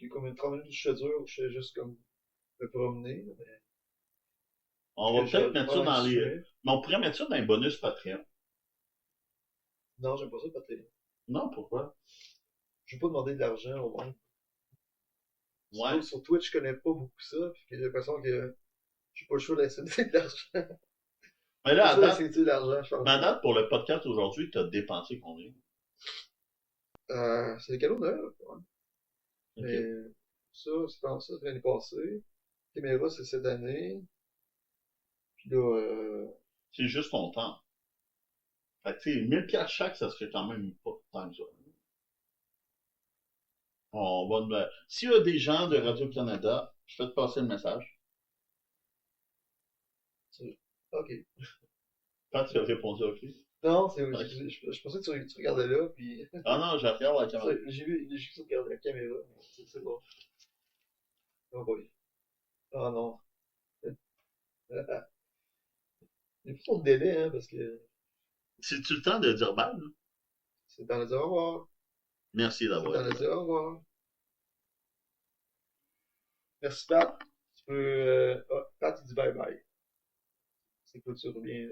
comme une 30 minutes de chaleur où je fais juste comme me promener, là, mais On que va peut-être j'ai mettre pas ça l'air dans les. suer. Mais on pourrait mettre ça dans les bonus Patreon. Non, j'aime pas ça, Patrick. Non, pourquoi? Je veux pas demander de l'argent au monde. Ouais. Sur Twitch, je connais pas beaucoup ça, puis j'ai l'impression que j'ai pas le choix d'essayer de l'argent. Mais Pas là, le à choix date, d'essayer de l'argent, je mais à pense. date, pour le podcast aujourd'hui, t'as dépensé combien? C'est des cadeaux de Noël, ouais. OK. Mais ça, c'est l'année passée. Caméra, c'est cette année. Puis là, C'est juste ton temps. Fait que, tu sais, 1000$ chaque, ça serait quand même pas tant que ça. On va, s'il y a des gens de Radio-Canada, je vais te passer le message. ok. Quand tu as répondu OK. Non, Ok. je pensais que tu regardais là, puis Ah non, je regarde la caméra. j'ai vu que tu regardais la caméra. C'est bon. Oh boy. Oh non. Il y a plus trop de délai, hein, parce que C'est-tu le temps de dire bye, là? c'est dans le dire au revoir. Merci C'est d'avoir dans été le là. dire au revoir. Merci, Pat. Tu peux, Pat, il dit bye bye. C'est clôture bien.